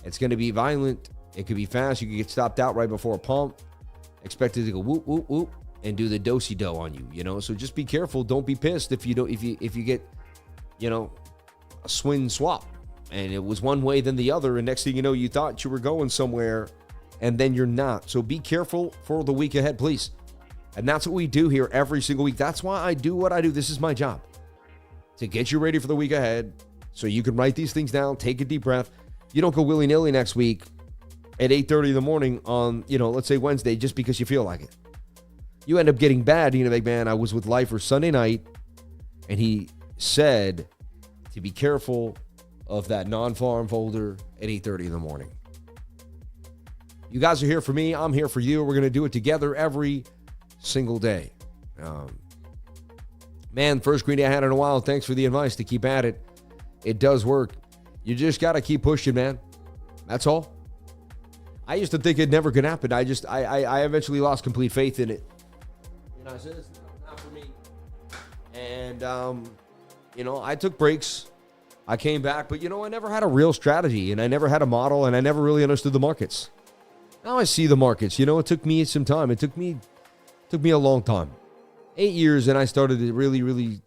It's going to be violent. It could be fast. You could get stopped out right before a pump. Expected to go whoop whoop whoop and do the do-si-do on you. So just be careful. Don't be pissed if you get a swing swap and it was one way then the other, and next thing you know you thought you were going somewhere and then you're not. So be careful for the week ahead, please. And that's what we do here every single week. That's why I do what I do. This is my job, to get you ready for the week ahead so you can write these things down, take a deep breath. You don't go willy-nilly next week at 8:30 in the morning on, let's say Wednesday, just because you feel like it. You end up getting bad. Like, man, I was with Lifer Sunday night, and he said to be careful of that non-farm folder at 8:30 in the morning. You guys are here for me. I'm here for you. We're going to do it together every single day. Man, first green day I had in a while. Thanks for the advice to keep at it. It does work. You just got to keep pushing, man. That's all. I used to think it never could happen. I eventually lost complete faith in it. I said, it's not for me. And, I took breaks. I came back, but, I never had a real strategy, and I never had a model, and I never really understood the markets. Now I see the markets. It took me some time. It took me a long time. 8 years, and I started to really, really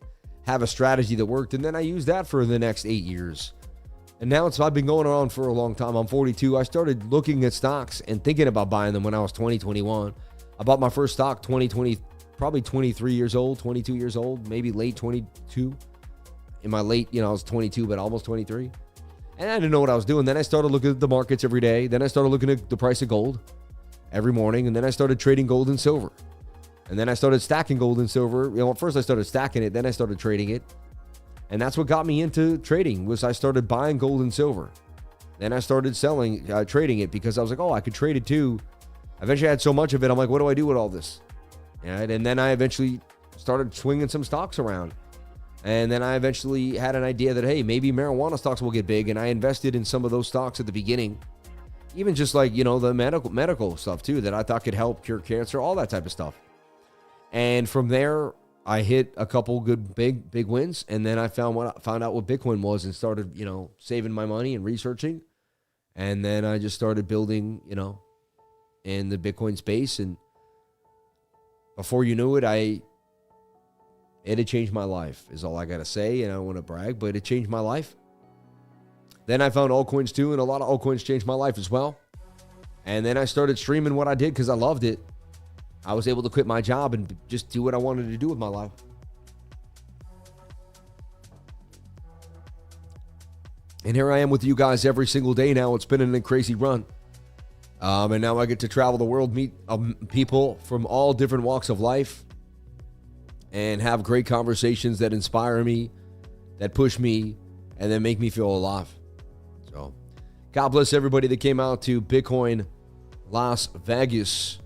have a strategy that worked, and then I used that for the next 8 years. And now I've been going on for a long time. I'm 42. I started looking at stocks and thinking about buying them when I was 20, 21. I bought my first stock 20, probably 23 years old, 22 years old, maybe late 22. In my late, I was 22, but almost 23. And I didn't know what I was doing. Then I started looking at the markets every day. Then I started looking at the price of gold every morning. And then I started trading gold and silver. And then I started stacking gold and silver. First I started stacking it. Then I started trading it. And that's what got me into trading, was I started buying gold and silver. Then I started trading it, because I was like, oh, I could trade it too. Eventually I had so much of it. I'm like, what do I do with all this? And then I eventually started swinging some stocks around. And then I eventually had an idea that, hey, maybe marijuana stocks will get big. And I invested in some of those stocks at the beginning. Even just like, the medical stuff too, that I thought could help cure cancer, all that type of stuff. And from there, I hit a couple good big wins. And then I found out what Bitcoin was and started, saving my money and researching. And then I just started building, in the Bitcoin space. And before you knew it, it had changed my life, is all I got to say. And I don't want to brag, but it changed my life. Then I found altcoins too, and a lot of altcoins changed my life as well. And then I started streaming what I did because I loved it. I was able to quit my job and just do what I wanted to do with my life. And here I am with you guys every single day now. It's been a crazy run. And now I get to travel the world, meet people from all different walks of life, and have great conversations that inspire me, that push me, and then make me feel alive. So, God bless everybody that came out to Bitcoin Las Vegas.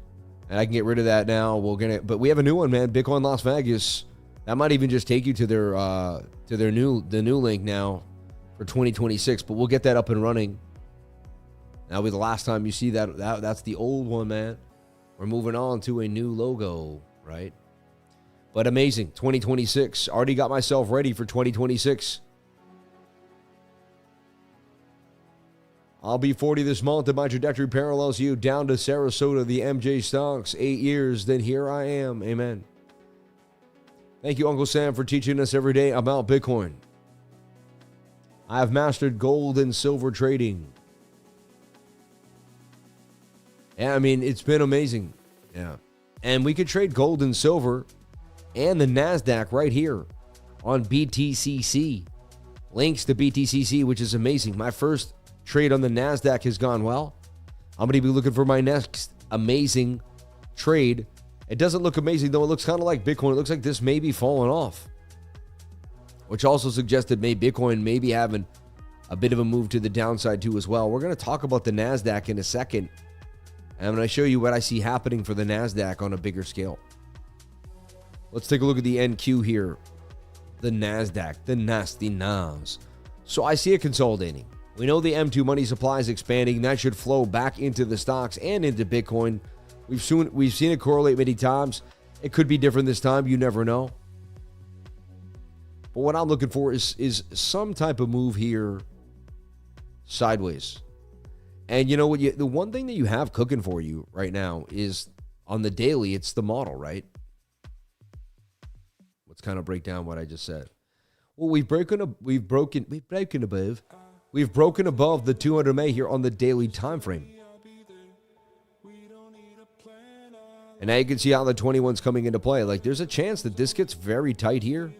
And I can get rid of that now. But we have a new one, man. Bitcoin Las Vegas. That might even just take you to the new link now for 2026. But we'll get that up and running. That'll be the last time you see that. That's the old one, man. We're moving on to a new logo, right? But amazing. 2026. Already got myself ready for 2026. I'll be 40 this month, and my trajectory parallels you down to Sarasota, the MJ stocks. 8 years, then here I am. Amen. Thank you, Uncle Sam, for teaching us every day about Bitcoin. I have mastered gold and silver trading. Yeah, I mean, it's been amazing. Yeah. And we could trade gold and silver and the NASDAQ right here on BTCC. Links to BTCC, which is amazing. My first trade on the NASDAQ has gone well. I'm going to be looking for my next amazing trade. It doesn't look amazing, though. It looks kind of like Bitcoin. It looks like this may be falling off, which also suggested Bitcoin may be having a bit of a move to the downside, too, as well. We're going to talk about the NASDAQ in a second, and I'm going to show you what I see happening for the NASDAQ on a bigger scale. Let's take a look at the NQ here. The NASDAQ, the nasty Nas. So I see it consolidating. We know the M2 money supply is expanding. That should flow back into the stocks and into Bitcoin. We've seen it correlate many times. It could be different this time. You never know. But what I'm looking for is some type of move here sideways. And you know what? The one thing that you have cooking for you right now is on the daily, it's the model, right? Let's kind of break down what I just said. Well, we've broken above the 200 MA here on the daily time frame. And now you can see how the 21's coming into play. Like, there's a chance that this gets very tight here.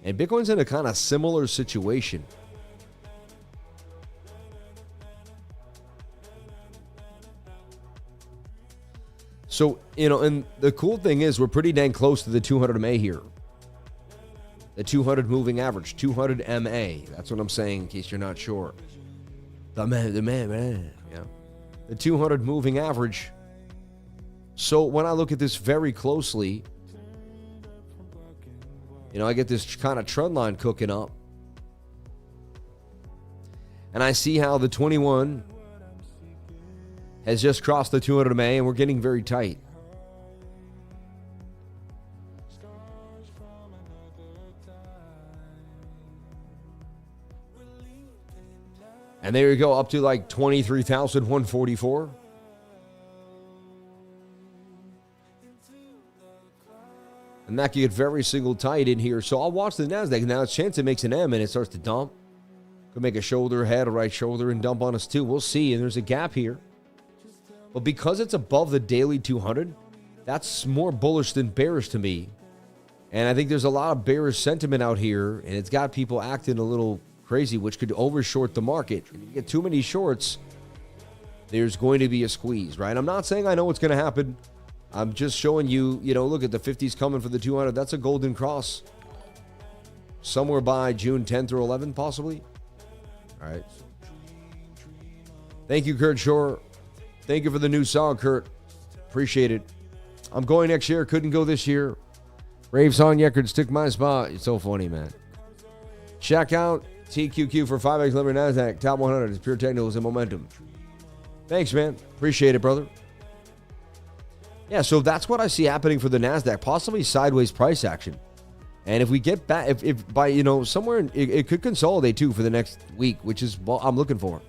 And Bitcoin's in a kind of similar situation. So, and the cool thing is we're pretty dang close to the 200 MA here. The 200 moving average, 200 MA. That's what I'm saying in case you're not sure. The man. Yeah. The 200 moving average. So when I look at this very closely, I get this kind of trend line cooking up. And I see how the 21 has just crossed the 200 MA and we're getting very tight. And there you go, up to like 23,144. And that can get very single tight in here. So I'll watch the NASDAQ. Now, it's a chance it makes an M and it starts to dump. Could make a shoulder, head, a right shoulder, and dump on us too. We'll see. And there's a gap here. But because it's above the daily 200, that's more bullish than bearish to me. And I think there's a lot of bearish sentiment out here. And it's got people acting a little crazy, which could overshort the market. If you get too many shorts, there's going to be a squeeze, right? I'm not saying I know what's going to happen. I'm just showing you, look at the 50s coming for the 200. That's a golden cross. Somewhere by June 10th or 11th, possibly. All right. Thank you, Kurt Shore. Thank you for the new song, Kurt. Appreciate it. I'm going next year. Couldn't go this year. Rave song, yeah, could stick my spot. It's so funny, man. Check out TQQ for 5x lever NASDAQ. Top 100 is pure technicals and momentum. Thanks, man. Appreciate it, brother. Yeah, so that's what I see happening for the NASDAQ. Possibly sideways price action. And if we get back, if by, somewhere, it could consolidate too for the next week, which is what I'm looking for.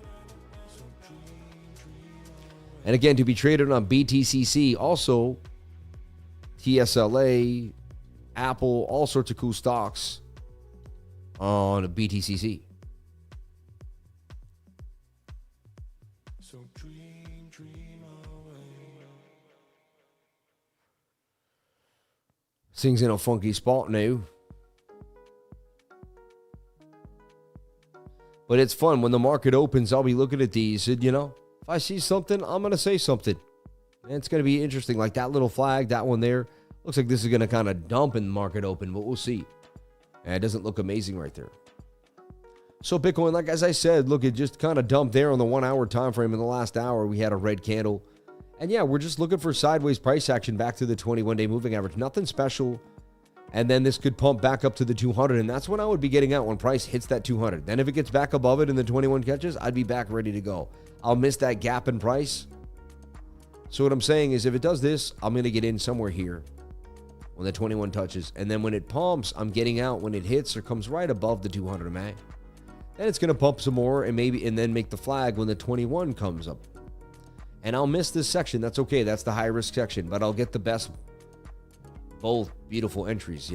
And again, to be traded on BTCC, also TSLA, Apple, all sorts of cool stocks on BTCC. So dream away. Things in a funky spot now. But it's fun. When the market opens, I'll be looking at these and, if I see something, I'm going to say something. And it's going to be interesting. Like that little flag, that one there. Looks like this is going to kind of dump in the market open, but we'll see. And it doesn't look amazing right there. So Bitcoin, like as I said, look, it just kind of dumped there on the 1 hour time frame. In the last hour, we had a red candle. And yeah, we're just looking for sideways price action back to the 21-day moving average. Nothing special. And then this could pump back up to the 200. And that's when I would be getting out, when price hits that 200. Then if it gets back above it and the 21 catches, I'd be back ready to go. I'll miss that gap in price. So what I'm saying is if it does this, I'm going to get in somewhere here when the 21 touches. And then when it pumps, I'm getting out when it hits or comes right above the 200 MA. Then it's going to pump some more and then make the flag when the 21 comes up. And I'll miss this section. That's okay. That's the high risk section, but I'll get the best, both beautiful entries,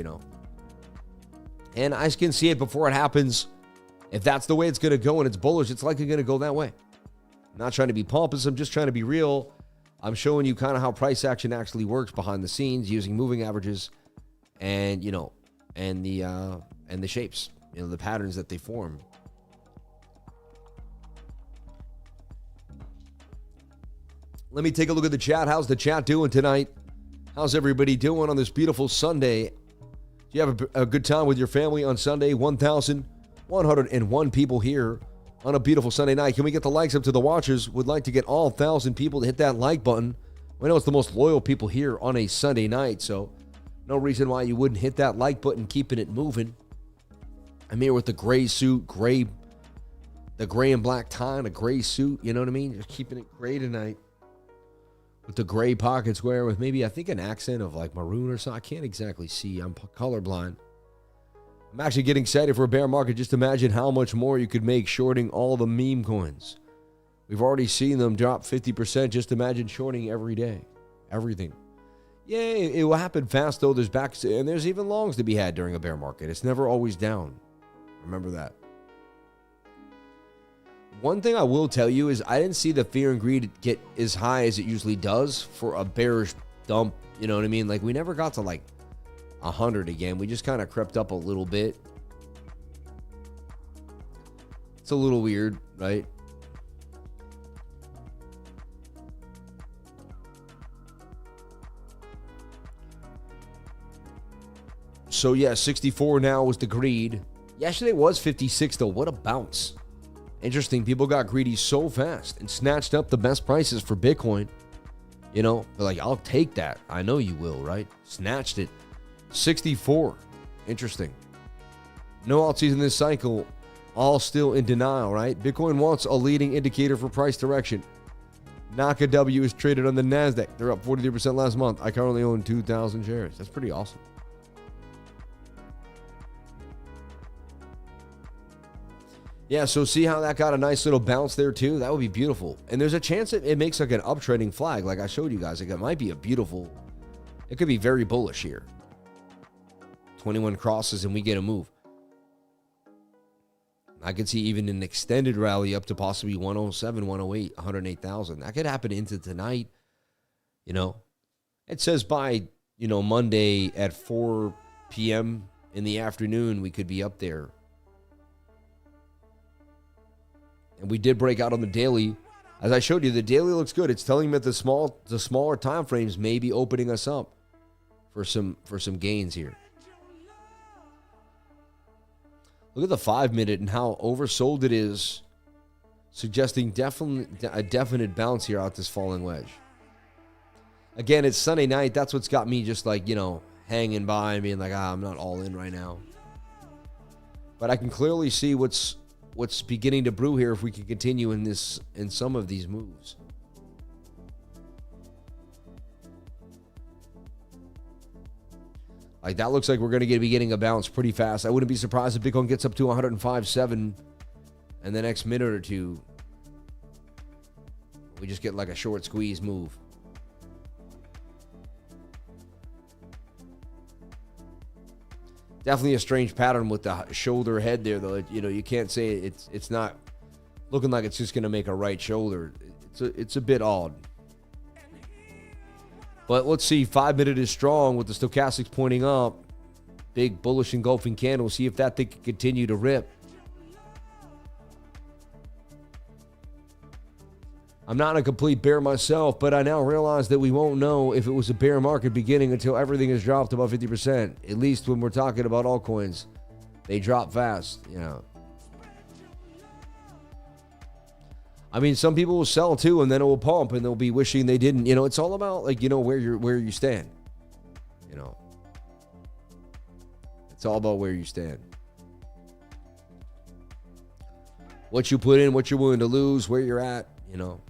And I can see it before it happens. If that's the way it's going to go and it's bullish, it's likely going to go that way. I'm not trying to be pompous. I'm just trying to be real. I'm showing you kind of how price action actually works behind the scenes using moving averages and, and the shapes, the patterns that they form. Let me take a look at the chat. How's the chat doing tonight? How's everybody doing on this beautiful Sunday? Do you have a good time with your family on Sunday? 1,101 people here on a beautiful Sunday night. Can we get the likes up to the watchers? Would like to get all 1,000 people to hit that like button. We know it's the most loyal people here on a Sunday night, so no reason why you wouldn't hit that like button, keeping it moving. I'm here with the gray suit, the gray and black tie and a gray suit, you know what I mean? Just keeping it gray tonight. With the gray pocket square with maybe, I think, an accent of like maroon or something. I can't exactly see. I'm colorblind. I'm actually getting excited for a bear market. Just imagine how much more you could make shorting all the meme coins. We've already seen them drop 50%. Just imagine shorting every day. Everything. Yeah, it will happen fast, though. There's backs, and there's even longs to be had during a bear market. It's never always down. Remember that. One thing I will tell you is I didn't see the fear and greed get as high as it usually does for a bearish dump. You know what I mean? Like, we never got to like 100 again. We just kind of crept up a little bit. It's a little weird, right? So yeah, 64 now was the greed. Yesterday was 56 though. What a bounce. Interesting. People got greedy so fast and snatched up the best prices for Bitcoin. They're like, I'll take that. I know you will, right? Snatched it. 64. Interesting. No altsies in this cycle. All still in denial, right? Bitcoin wants a leading indicator for price direction. Naka W is traded on the NASDAQ. They're up 43% last month. I currently own 2,000 shares. That's pretty awesome. Yeah, so see how that got a nice little bounce there too? That would be beautiful. And there's a chance that it makes like an uptrending flag, like I showed you guys. Like it might be a beautiful, it could be very bullish here. 21 crosses and we get a move. I could see even an extended rally up to possibly 107, 108, 108,000. That could happen into tonight. It says by, Monday at 4 p.m. in the afternoon, we could be up there. And we did break out on the daily. As I showed you, the daily looks good. It's telling me that the smaller time frames may be opening us up for some gains here. Look at the 5-minute and how oversold it is, suggesting a definite bounce here out this falling wedge. Again, it's Sunday night. That's what's got me just like, hanging by and being like, I'm not all in right now. But I can clearly see what's beginning to brew here if we can continue in some of these moves. Like, that looks like we're going to be getting a bounce pretty fast. I wouldn't be surprised if Bitcoin gets up to 105.7 in the next minute or two. We just get like a short squeeze move. Definitely a strange pattern with the shoulder head there, though. You know, you can't say it's not looking like it's just going to make a right shoulder. It's a bit odd. But let's see. 5 minute is strong with the stochastics pointing up. Big bullish engulfing candle. See if that thing can continue to rip. I'm not a complete bear myself, but I now realize that we won't know if it was a bear market beginning until everything has dropped above 50%. At least when we're talking about altcoins. They drop fast, you know. I mean, some people will sell too, and then it will pump, and they'll be wishing they didn't. You know, it's all about, like, you know, where you stand. You know, it's all about where you stand. What you put in, what you're willing to lose, where you're at. You know.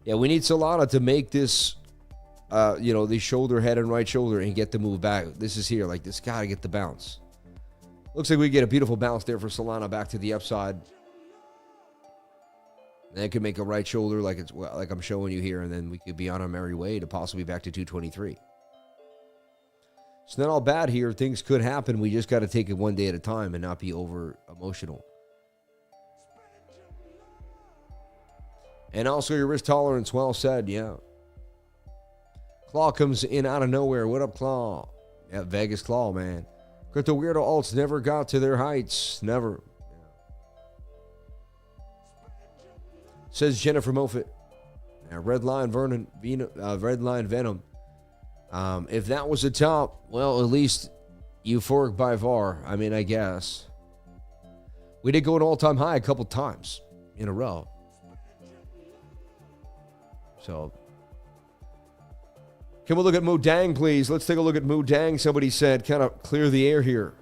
Yeah, we need Solana to make this, you know, the shoulder, head, and right shoulder, and get the move back. This is here, like, this got to get the bounce. Looks like we get a beautiful bounce there for Solana back to the upside. Then it could make a right shoulder like I'm showing you here, and then we could be on our merry way to possibly back to 223. It's not all bad here. Things could happen. We just got to take it one day at a time and not be over emotional. And also your risk tolerance, well said, yeah. Claw comes in out of nowhere. What up, Claw? Yeah, Vegas Claw, man. Crypto weirdo alts never got to their heights. Never. Says Jennifer Moffat. Redline Venom. Redline Venom. If that was the top, well, at least euphoric by far. I mean, I guess. We did go an all-time high a couple times in a row. So, can we look at MOODENG, please? Let's take a look at MOODENG. Somebody said, kind of clear the air here.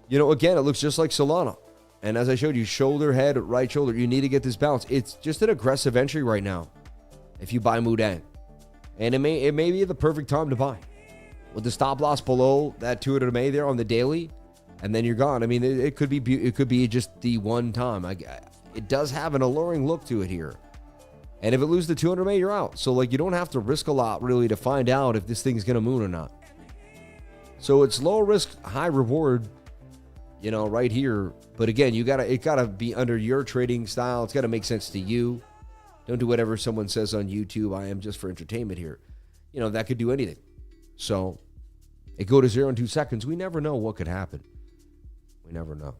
You know, again, it looks just like Solana. And as I showed you, shoulder, head, right shoulder. You need to get this bounce. It's just an aggressive entry right now if you buy MOODENG. And it may be the perfect time to buy. With the stop loss below that 200 MA there on the daily, and then you're gone. I mean, it could be just the one time. It does have an alluring look to it here. And if it loses the 200 MA, you're out. So, like, you don't have to risk a lot, really, to find out if this thing's going to moon or not. So it's low risk, high reward, you know, right here. But again, it gotta be under your trading style. It's got to make sense to you. Don't do whatever someone says on YouTube. I am just for entertainment here. You know, that could do anything. So it go to 0 in 2 seconds. We never know what could happen. We never know.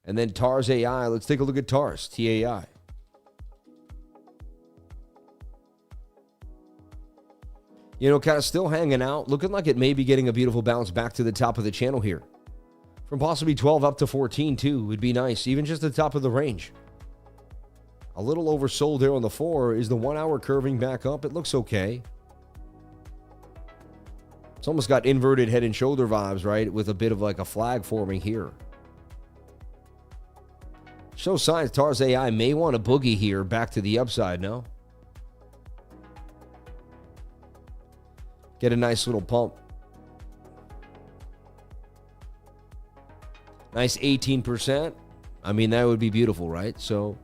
And then TARS AI. Let's take a look at TARS, TAI. You know, kind of still hanging out. Looking like it may be getting a beautiful bounce back to the top of the channel here. From possibly 12 up to 14 too would be nice. Even just the top of the range. A little oversold there on the 4. Is the 1 hour curving back up? It looks okay. It's almost got inverted head and shoulder vibes, right? With a bit of like a flag forming here. Show signs TARS AI may want a boogie here back to the upside, no? Get a nice little pump. Nice 18%. I mean, that would be beautiful, right? So,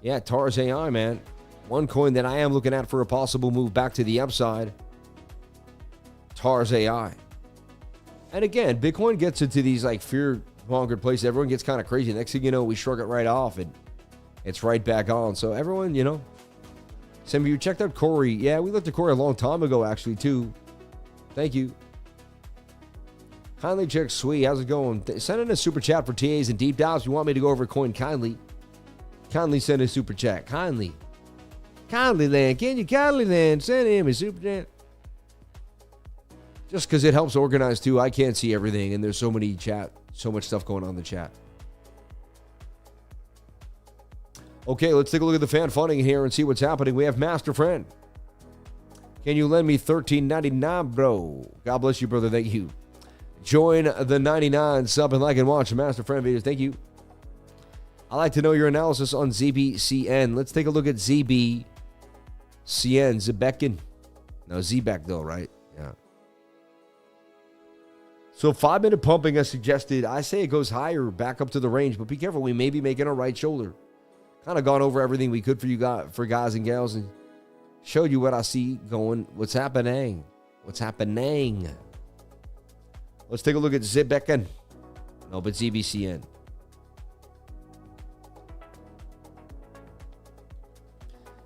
yeah, TARS AI, man. One coin that I am looking at for a possible move back to the upside. TARS AI. And again, Bitcoin gets into these like fear-mongered places. Everyone gets kind of crazy. Next thing you know, we shrug it right off and it's right back on. So everyone, you know. Some of you checked out Corey. Yeah, we looked at Corey a long time ago, actually, too. Thank you. Kindly check Sweet. How's it going? Send in a super chat for TAs and deep dives. If you want me to go over a coin, kindly send a super chat. Kindly land. Can you kindly land? Send him a super chat. Just because it helps organize, too. I can't see everything, and there's so much stuff going on in the chat. Okay, let's take a look at the fan funding here and see what's happening. We have Master Friend. Can you lend me $13.99, bro? God bless you, brother. Thank you. Join the 99. Sub and like and watch Master Friend videos. Thank you. I'd like to know your analysis on ZBCN. Let's take a look at ZBCN. ZBCN. No, ZBEC though, right? Yeah. So 5-minute pumping as suggested. I say it goes higher, back up to the range, but be careful. We may be making a right shoulder. Kind of gone over everything we could for you guys, for guys and gals, and showed you what I see going. What's happening? What's happening? Let's take a look at ZBCN. No, but ZBCN.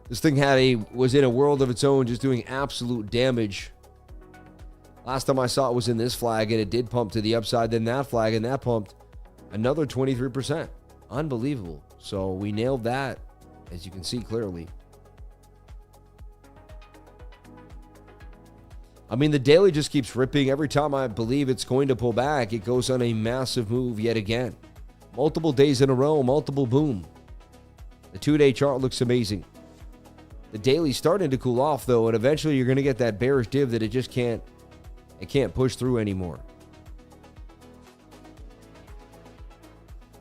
This thing was in a world of its own, just doing absolute damage. Last time I saw it was in this flag, and it did pump to the upside, then that flag, and that pumped another 23%. Unbelievable. So we nailed that, as you can see clearly. I mean, the daily just keeps ripping. Every time I believe it's going to pull back, it goes on a massive move yet again. Multiple days in a row, multiple boom. The 2-day chart looks amazing. The daily's starting to cool off, though, and eventually you're going to get that bearish div that it just can't push through anymore.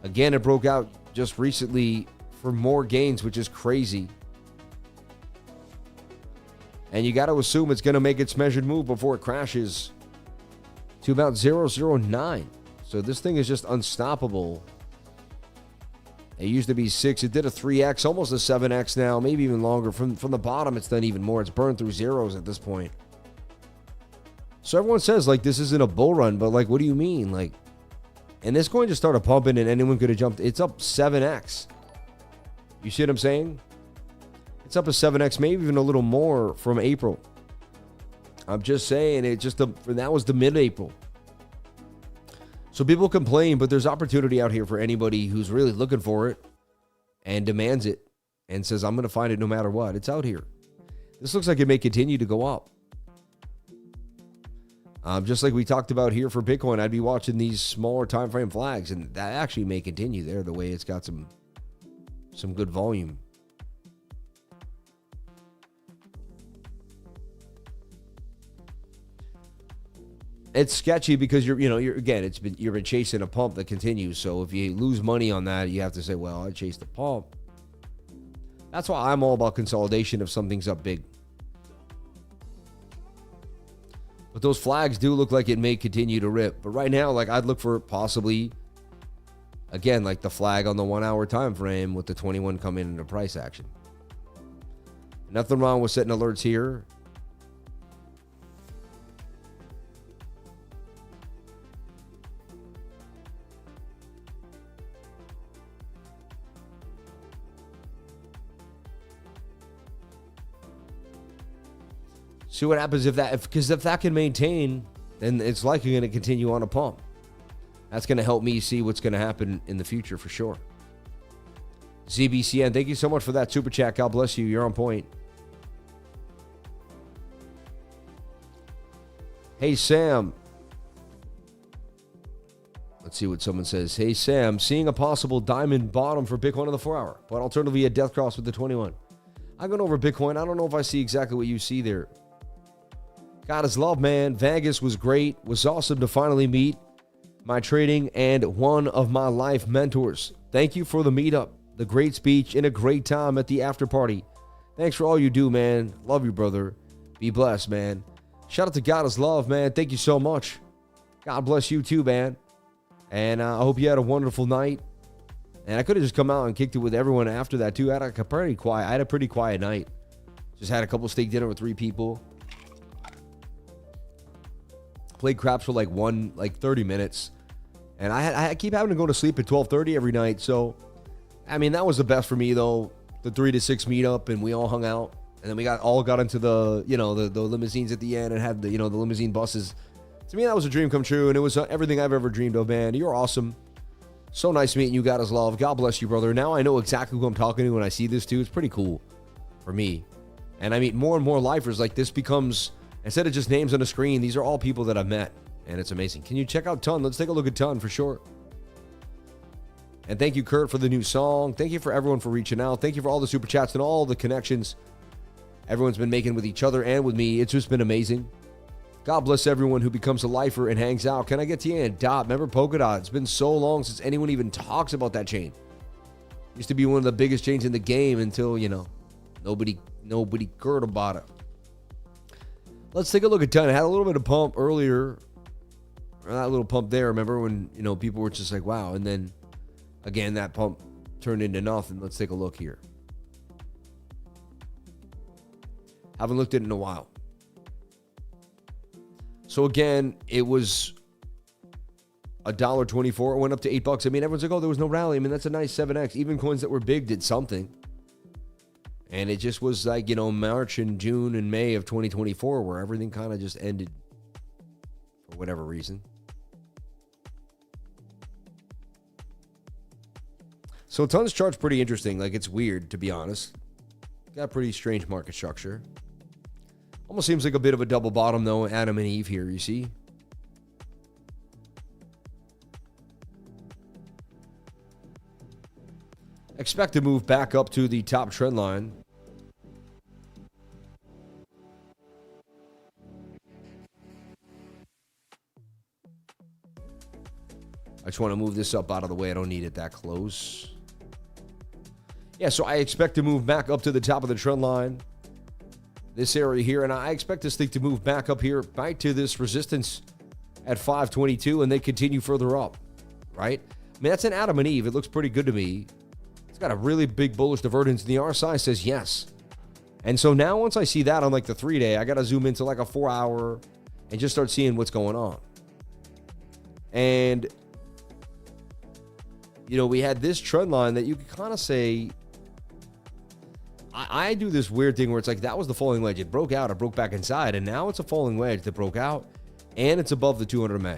Again, it broke out just recently for more gains, which is crazy. And you got to assume it's going to make its measured move before it crashes to about 0.009. So this thing is just unstoppable. It used to be 6. It did a 3x, almost a 7x now, maybe even longer. From the bottom, it's done even more. It's burned through zeros at this point. So everyone says, like, this isn't a bull run, but, like, what do you mean? Like, and this coin just started pumping, and anyone could have jumped. It's up 7x. You see what I'm saying? It's up a 7x, maybe even a little more from April. I'm just saying, that was the mid-April. So people complain, but there's opportunity out here for anybody who's really looking for it and demands it and says, I'm going to find it no matter what. It's out here. This looks like it may continue to go up. Just like we talked about here for Bitcoin, I'd be watching these smaller time frame flags, and that actually may continue there the way it's got some good volume. It's sketchy because you've been chasing a pump that continues. So if you lose money on that, you have to say, well, I chased the pump. That's why I'm all about consolidation if something's up big. But those flags do look like it may continue to rip. But right now, like, I'd look for possibly, again, like the flag on the 1 hour time frame with the 21 coming into price action. Nothing wrong with setting alerts here. See what happens because if that can maintain, then it's likely going to continue on a pump. That's going to help me see what's going to happen in the future for sure. ZBCN, thank you so much for that super chat. God bless you. You're on point. Hey, Sam. Let's see what someone says. Hey, Sam, seeing a possible diamond bottom for Bitcoin on the 4 hour, but alternatively a death cross with the 21. I'm going over Bitcoin. I don't know if I see exactly what you see there. God is love, man. Vegas was great. Was awesome to finally meet my trading and one of my life mentors. Thank you for the meetup, the great speech, and a great time at the after party. Thanks for all you do, man. Love you, brother. Be blessed, man. Shout out to God is love, man. Thank you so much. God bless you too, man. And I hope you had a wonderful night. And I could have just come out and kicked it with everyone after that too. I had a pretty quiet night. Just had a couple steak dinner with 3 people. Played craps for like 30 minutes. And I keep having to go to sleep at 12:30 every night. So, I mean, that was the best for me though. The 3 to 6 meetup, and we all hung out. And then we got into the, the limousines at the end and had the limousine buses. To me, that was a dream come true. And it was everything I've ever dreamed of, man. You're awesome. So nice meeting you. God is love. God bless you, brother. Now I know exactly who I'm talking to when I see this too. It's pretty cool for me. And I meet more and more lifers. Like, this becomes, instead of just names on a screen, these are all people that I've met. And it's amazing. Can you check out Ton? Let's take a look at Ton for sure. And thank you, Kurt, for the new song. Thank you for everyone for reaching out. Thank you for all the super chats and all the connections everyone's been making with each other and with me. It's just been amazing. God bless everyone who becomes a lifer and hangs out. Can I get to you and Dot? Remember Polkadot? It's been so long since anyone even talks about that chain. Used to be one of the biggest chains in the game until, nobody cared about it. Let's take a look at Ton. I had a little bit of pump earlier. Or that little pump there, remember when, people were just like, wow. And then, again, that pump turned into nothing. Let's take a look here. Haven't looked at it in a while. So again, it was $1.24. It went up to $8. I mean, everyone's like, oh, there was no rally. I mean, that's a nice 7x. Even coins that were big did something. And it just was like, March and June and May of 2024 where everything kind of just ended for whatever reason. So Ton's chart's pretty interesting. Like, it's weird, to be honest. Got a pretty strange market structure. Almost seems like a bit of a double bottom, though. Adam and Eve here, you see? Expect to move back up to the top trend line. I just want to move this up out of the way. I don't need it that close. Yeah, so I expect to move back up to the top of the trend line. This area here, and I expect this thing to move back up here, back to this resistance at 522, and they continue further up, right? I mean, that's an Adam and Eve. It looks pretty good to me. It's got a really big bullish divergence, and the RSI says yes. And so now once I see that on like the 3-day, I got to zoom into like a 4-hour and just start seeing what's going on. And, we had this trend line that you could kind of say, I do this weird thing where it's like that was the falling wedge. It broke out, it broke back inside, and now it's a falling wedge that broke out, and it's above the 200 MA.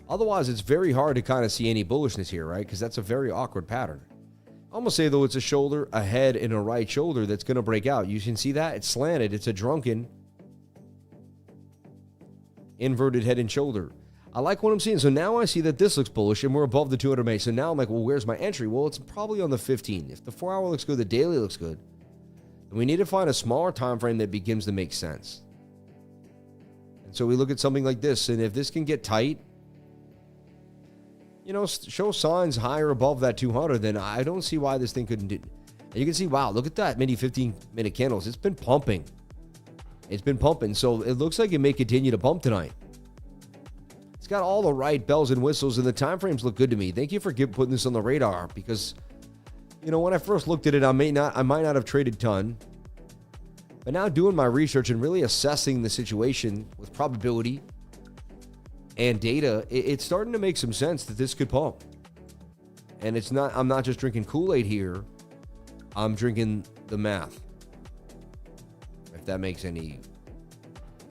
Otherwise, it's very hard to kind of see any bullishness here, right? Because that's a very awkward pattern. I almost say, though, it's a shoulder, a head, and a right shoulder that's going to break out. You can see that. It's slanted. It's a drunken inverted head and shoulder. I like what I'm seeing. So now I see that this looks bullish, and we're above the 200 MA. So now I'm like, well, where's my entry? Well, it's probably on the 15. If the 4-hour looks good, the daily looks good. We need to find a smaller time frame that begins to make sense. And so we look at something like this, and if this can get tight, show signs higher above that 200, then I don't see why this thing couldn't do. And you can see, wow, look at that many 15-minute candles. It's been pumping. So it looks like it may continue to pump tonight. It's got all the right bells and whistles, and the time frames look good to me. Thank you for putting this on the radar, because when I first looked at it, I might not have traded Ton. But now doing my research and really assessing the situation with probability and data, it's starting to make some sense that this could pump. And I'm not just drinking Kool-Aid here. I'm drinking the math. If that makes any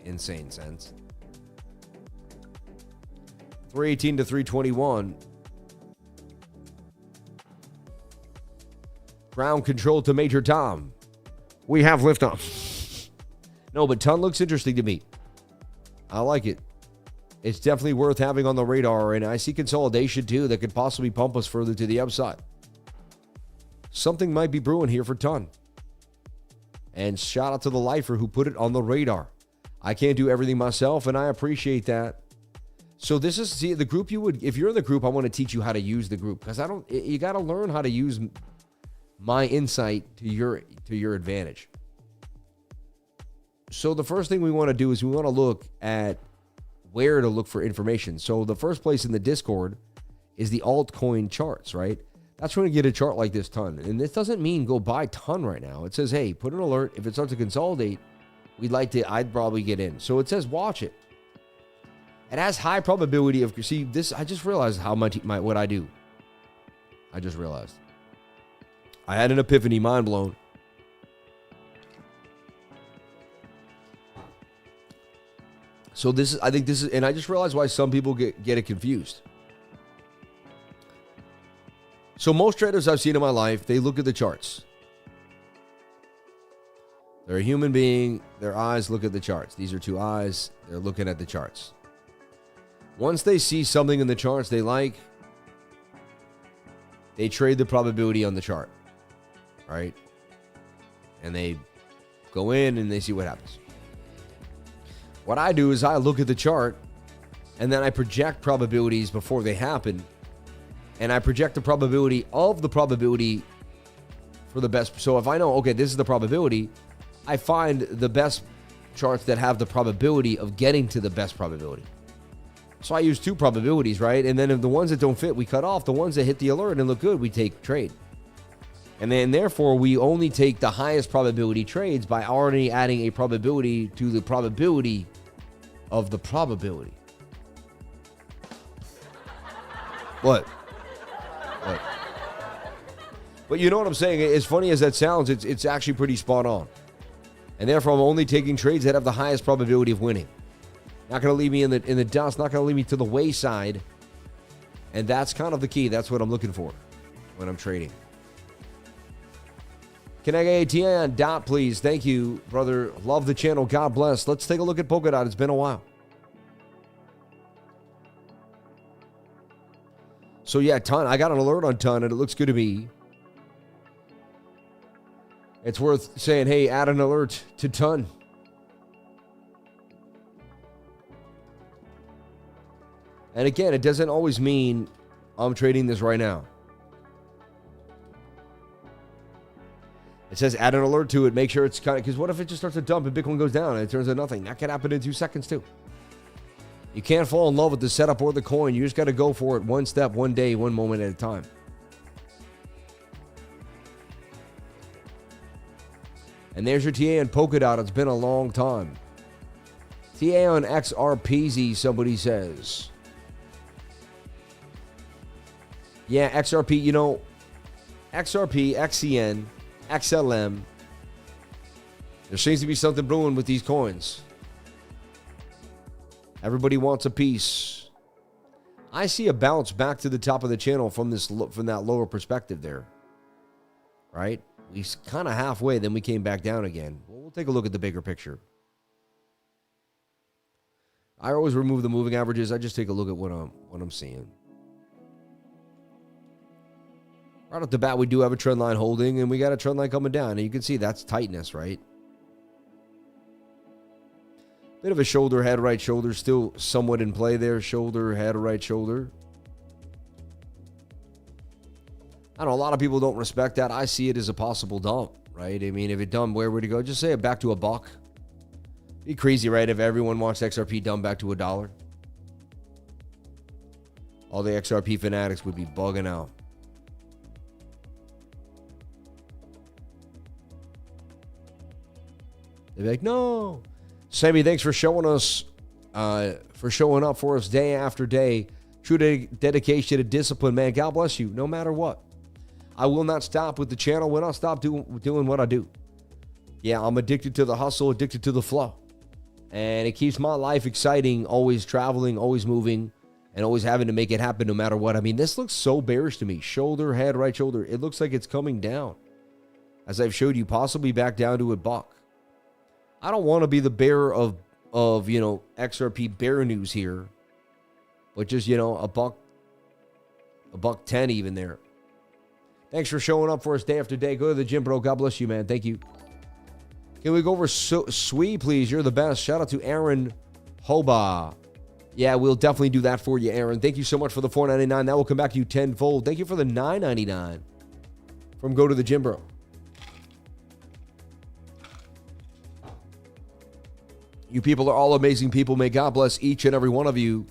insane sense. 318 to 321. Ground control to Major Tom. We have liftoff. No, but Ton looks interesting to me. I like it. It's definitely worth having on the radar, and I see consolidation too that could possibly pump us further to the upside. Something might be brewing here for Ton. And shout out to the lifer who put it on the radar. I can't do everything myself, and I appreciate that. So this is the group if you're in the group, I want to teach you how to use the group, because you got to learn how to use my insight to your advantage. So the first thing we want to do is we want to look at where to look for information. So the first place in the Discord is the altcoin charts, right? That's when you get a chart like this, Ton. And this doesn't mean go buy Ton right now. It says, hey, put an alert. If it starts to consolidate, I'd probably get in. So it says watch it. It has high probability of, see, this, I just realized how much what I do. I just realized. I had an epiphany, mind blown. So I think this is, and I just realized why some people get it confused. So most traders I've seen in my life, they look at the charts. They're a human being. Their eyes look at the charts. These are two eyes. They're looking at the charts. Once they see something in the charts they like, they trade the probability on the chart, right? And they go in and they see what happens. What I do is I look at the chart and then I project probabilities before they happen. And I project the probability of the probability for the best. So if I know, okay, this is the probability, I find the best charts that have the probability of getting to the best probability. So I use two probabilities, right? And then if the ones that don't fit, we cut off. The ones that hit the alert and look good, we take trade. And then therefore, we only take the highest probability trades by already adding a probability to the probability of the probability. What? But you know what I'm saying? As funny as that sounds, it's actually pretty spot on. And therefore, I'm only taking trades that have the highest probability of winning. Not going to leave me in the dust. Not going to leave me to the wayside. And that's kind of the key. That's what I'm looking for when I'm trading. Can I get a TA on Dot, please? Thank you, brother. Love the channel. God bless. Let's take a look at Polkadot. It's been a while. So yeah, Ton. I got an alert on Ton, and it looks good to me. It's worth saying, hey, add an alert to Ton. And again, it doesn't always mean I'm trading this right now. It says add an alert to it. Make sure it's kind of, because what if it just starts to dump and Bitcoin goes down and it turns to nothing? That can happen in 2 seconds too. You can't fall in love with the setup or the coin. You just got to go for it one step, one day, one moment at a time. And there's your TA on Polkadot. It's been a long time. TA on XRPZ, somebody says. Yeah, XRP, you know, XRP, XCN, XLM. There seems to be something brewing with these coins. Everybody wants a piece. I see a bounce back to the top of the channel from that lower perspective there. Right? We kind of halfway, then we came back down again. Well, we'll take a look at the bigger picture. I always remove the moving averages. I just take a look at what I'm seeing. Right off the bat, we do have a trend line holding, and we got a trend line coming down. And you can see that's tightness, right? Bit of a shoulder, head, right shoulder. Still somewhat in play there. Shoulder, head, right shoulder. I don't know, a lot of people don't respect that. I see it as a possible dump, right? I mean, if it dumped, where would it go? Just say it back to $1. Be crazy, right? If everyone wants XRP dump back to $1. All the XRP fanatics would be bugging out. They'd be like, no. Sammy, thanks for showing us, for showing up for us day after day. True dedication to discipline, man. God bless you, no matter what. I will not stop with the channel. Will not stop doing what I do. Yeah, I'm addicted to the hustle, addicted to the flow. And it keeps my life exciting, always traveling, always moving, and always having to make it happen no matter what. I mean, this looks so bearish to me. Shoulder, head, right shoulder. It looks like it's coming down. As I've showed you, possibly back down to $1. I don't want to be the bearer of XRP bear news here. But just, $1.10 even there. Thanks for showing up for us day after day. Go to the gym, bro. God bless you, man. Thank you. Can we go over Swee, please? You're the best. Shout out to Aaron Hoba. Yeah, we'll definitely do that for you, Aaron. Thank you so much for the $4.99. That will come back to you tenfold. Thank you for the $9.99 from Go to the Gym, bro. You people are all amazing people. May God bless each and every one of you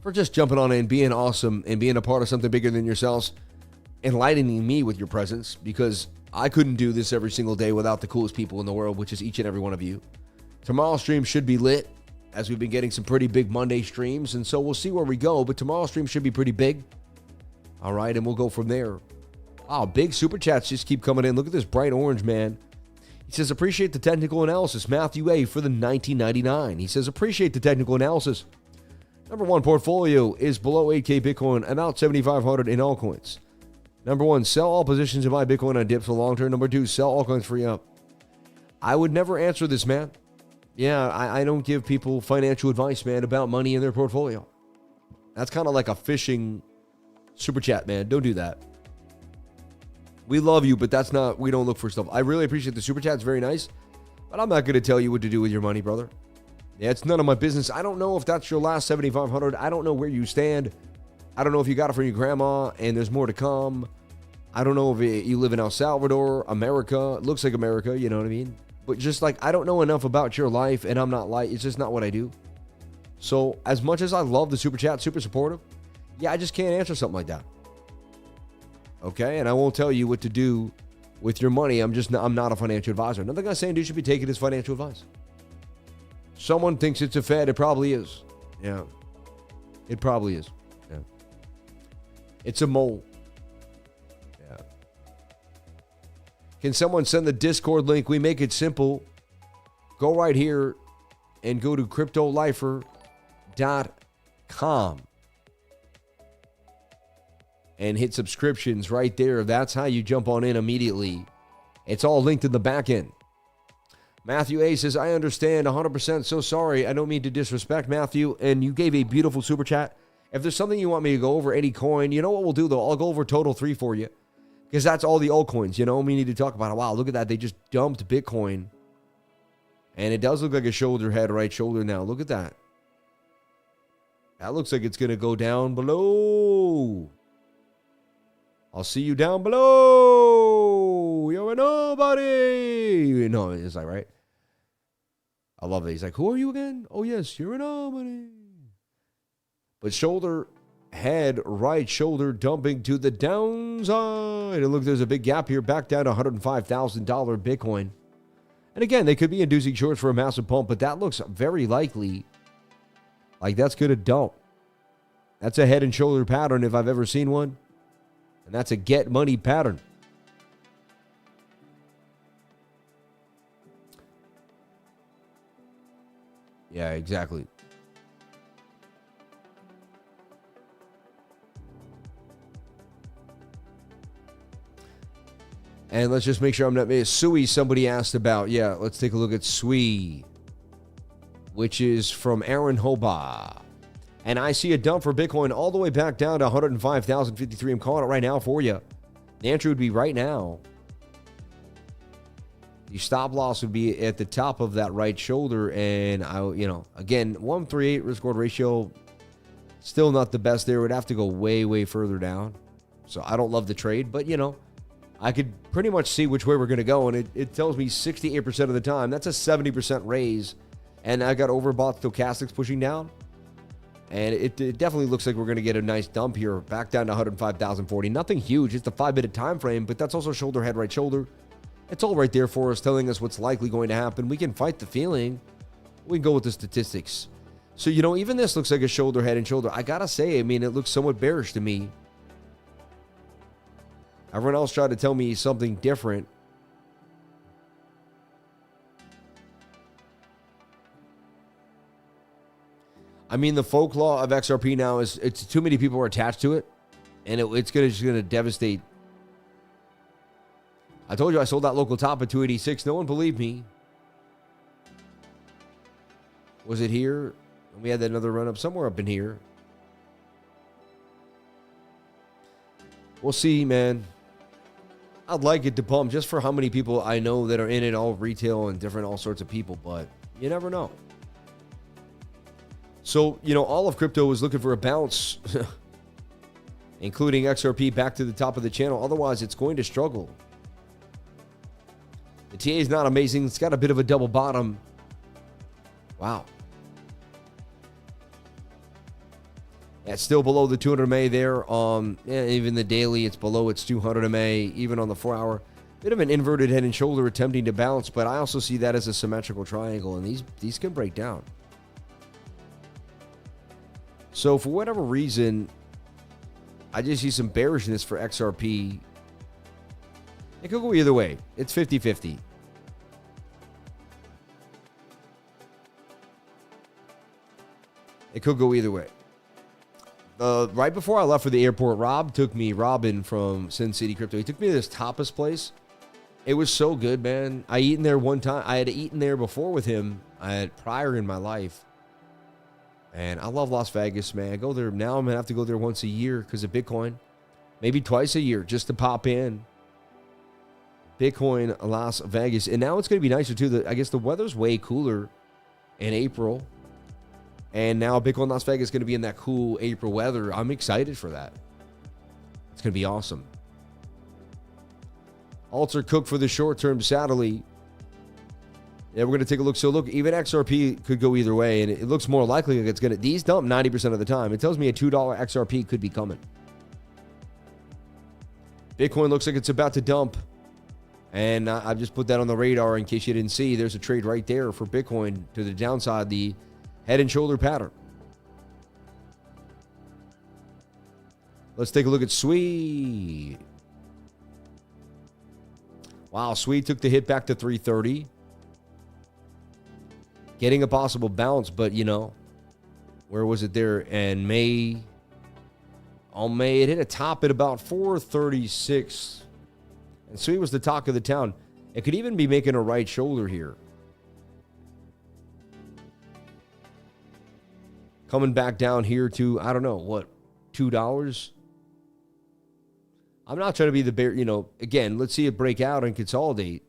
for just jumping on and being awesome and being a part of something bigger than yourselves, enlightening me with your presence, because I couldn't do this every single day without the coolest people in the world, which is each and every one of you. Tomorrow's stream should be lit, as we've been getting some pretty big Monday streams, and so we'll see where we go, but tomorrow's stream should be pretty big. All right, and we'll go from there. Wow, big super chats just keep coming in. Look at this bright orange, man. He says, appreciate the technical analysis. Matthew A. for the $19.99. He says, appreciate the technical analysis. Number one, portfolio is below 8K Bitcoin, about 7,500 in altcoins. Number one, sell all positions in my Bitcoin on dips for long term. Number two, sell all coins free up. I would never answer this, man. Yeah, I don't give people financial advice, man, about money in their portfolio. That's kind of like a phishing super chat, man. Don't do that. We love you, but that's not, we don't look for stuff. I really appreciate the super chat. It's very nice, but I'm not going to tell you what to do with your money, brother. Yeah, it's none of my business. I don't know if that's your last 7,500. I don't know where you stand. I don't know if you got it from your grandma and there's more to come. I don't know if you live in El Salvador, America. It looks like America, you know what I mean? But just like, I don't know enough about your life, and I'm not like, it's just not what I do. So as much as I love the super chat, super supportive, yeah, I just can't answer something like that. Okay, and I won't tell you what to do with your money. I'm not a financial advisor. Nothing I'm saying you should be taking as financial advice. Someone thinks it's a fad. It probably is. Yeah, it probably is. Yeah, it's a mole. Yeah. Can someone send the Discord link? We make it simple. Go right here and go to cryptolifer.com and hit subscriptions right there. That's how you jump on in immediately. It's all linked in the back end. Matthew A says, I understand 100%. So sorry. I don't mean to disrespect, Matthew. And you gave a beautiful super chat. If there's something you want me to go over, any coin, you know what we'll do, though? I'll go over total 3 for you. Because that's all the altcoins, you know? We need to talk about it. Wow, look at that. They just dumped Bitcoin. And it does look like a shoulder head, right shoulder now. Look at that. That looks like it's going to go down below. I'll see you down below. You're a nobody. No, is that right? I love it. He's like, who are you again? Oh, yes, you're a nobody. But shoulder, head, right shoulder dumping to the downside. And look, there's a big gap here. Back down to $105,000 Bitcoin. And again, they could be inducing shorts for a massive pump, but that looks very likely like that's going to dump. That's a head and shoulder pattern if I've ever seen one. And that's a get money pattern. Yeah, exactly. And let's just make sure I'm not... Sui, somebody asked about. Yeah, let's take a look at Sui, which is from Aaron Hoba. And I see a dump for Bitcoin all the way back down to 105,053. I'm calling it right now for you. The answer would be right now. The stop loss would be at the top of that right shoulder. And, again, 138 risk-reward ratio, still not the best there. It would have to go way, way further down. So I don't love the trade, but, I could pretty much see which way we're going to go. And it tells me 68% of the time. That's a 70% raise. And I got overbought stochastics pushing down. And it definitely looks like we're going to get a nice dump here, back down to 105,040. Nothing huge. It's the 5-minute time frame, but that's also shoulder, head, right shoulder. It's all right there for us, telling us what's likely going to happen. We can fight the feeling. We can go with the statistics. So, even this looks like a shoulder, head, and shoulder. I got to say, it looks somewhat bearish to me. Everyone else tried to tell me something different. The folklore of XRP now is it's too many people are attached to it, and it's just gonna devastate. I told you I sold that local top at 286. No one believed me. Was it here? We had another run up somewhere up in here. We'll see, man. I'd like it to pump just for how many people I know that are in it, all retail and different, all sorts of people, but you never know. So, all of crypto is looking for a bounce, including XRP back to the top of the channel. Otherwise, it's going to struggle. The TA is not amazing. It's got a bit of a double bottom. Wow. Yeah, it's still below the 200 MA there. Even the daily, it's below its 200 MA, even on the 4-hour. Bit of an inverted head and shoulder attempting to bounce, but I also see that as a symmetrical triangle, and these can break down. So for whatever reason, I just see some bearishness for XRP. It could go either way. It's 50-50. It could go either way. Right before I left for the airport, Robin from Sin City Crypto, he took me to this tapas place. It was so good, man. I eaten there one time. I had eaten there before with him. I had prior in my life. And I love Las Vegas, man. I go there now. I'm going to have to go there once a year because of Bitcoin. Maybe twice a year just to pop in. Bitcoin, Las Vegas. And now it's going to be nicer, too. I guess the weather's way cooler in April. And now Bitcoin Las Vegas is going to be in that cool April weather. I'm excited for that. It's going to be awesome. Alts are cooked for the short term, sadly. Yeah, we're going to take a look. So look, even XRP could go either way, and it looks more likely like it's going to. These dump 90% of the time. It tells me a $2 XRP could be coming. Bitcoin looks like it's about to dump, and I've just put that on the radar in case you didn't see. There's a trade right there for Bitcoin to the downside, the head and shoulder pattern. Let's take a look at SWE. Wow, SWE took the hit back to 330. Getting a possible bounce, but you know, where was it there? And on May, it hit a top at about 436. And SWE was the talk of the town. It could even be making a right shoulder here. Coming back down here to, I don't know, what, $2? I'm not trying to be the bear, you know, again, let's see it break out and consolidate.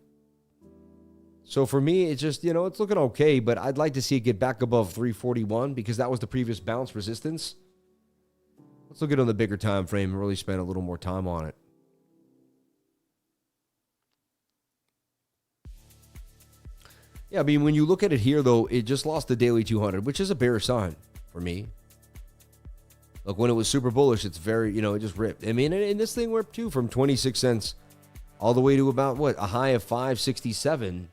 So for me, it's just, you know, it's looking okay, but I'd like to see it get back above 341 because that was the previous bounce resistance. Let's look at it on the bigger time frame and really spend a little more time on it. Yeah, I mean, when you look at it here, though, it just lost the daily 200, which is a bearish sign for me. Look, when it was super bullish, it's very, you know, it just ripped. I mean, and this thing ripped too from 26 cents all the way to about, what, a high of 567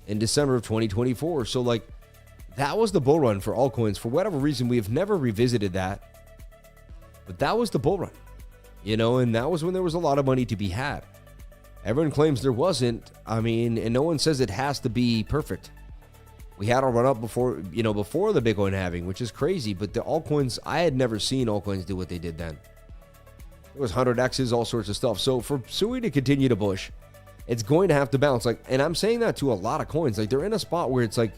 in December of 2024. So, like, that was the bull run for altcoins. For whatever reason, we have never revisited that. But that was the bull run, you know, and that was when there was a lot of money to be had. Everyone claims there wasn't. I mean, and no one says it has to be perfect. We had a run up before, you know, before the Bitcoin halving, which is crazy. But the altcoins, I had never seen altcoins do what they did then. It was 100Xs, all sorts of stuff. So for SUI to continue to push, it's going to have to bounce. Like, and I'm saying that to a lot of coins. Like, they're in a spot where it's like,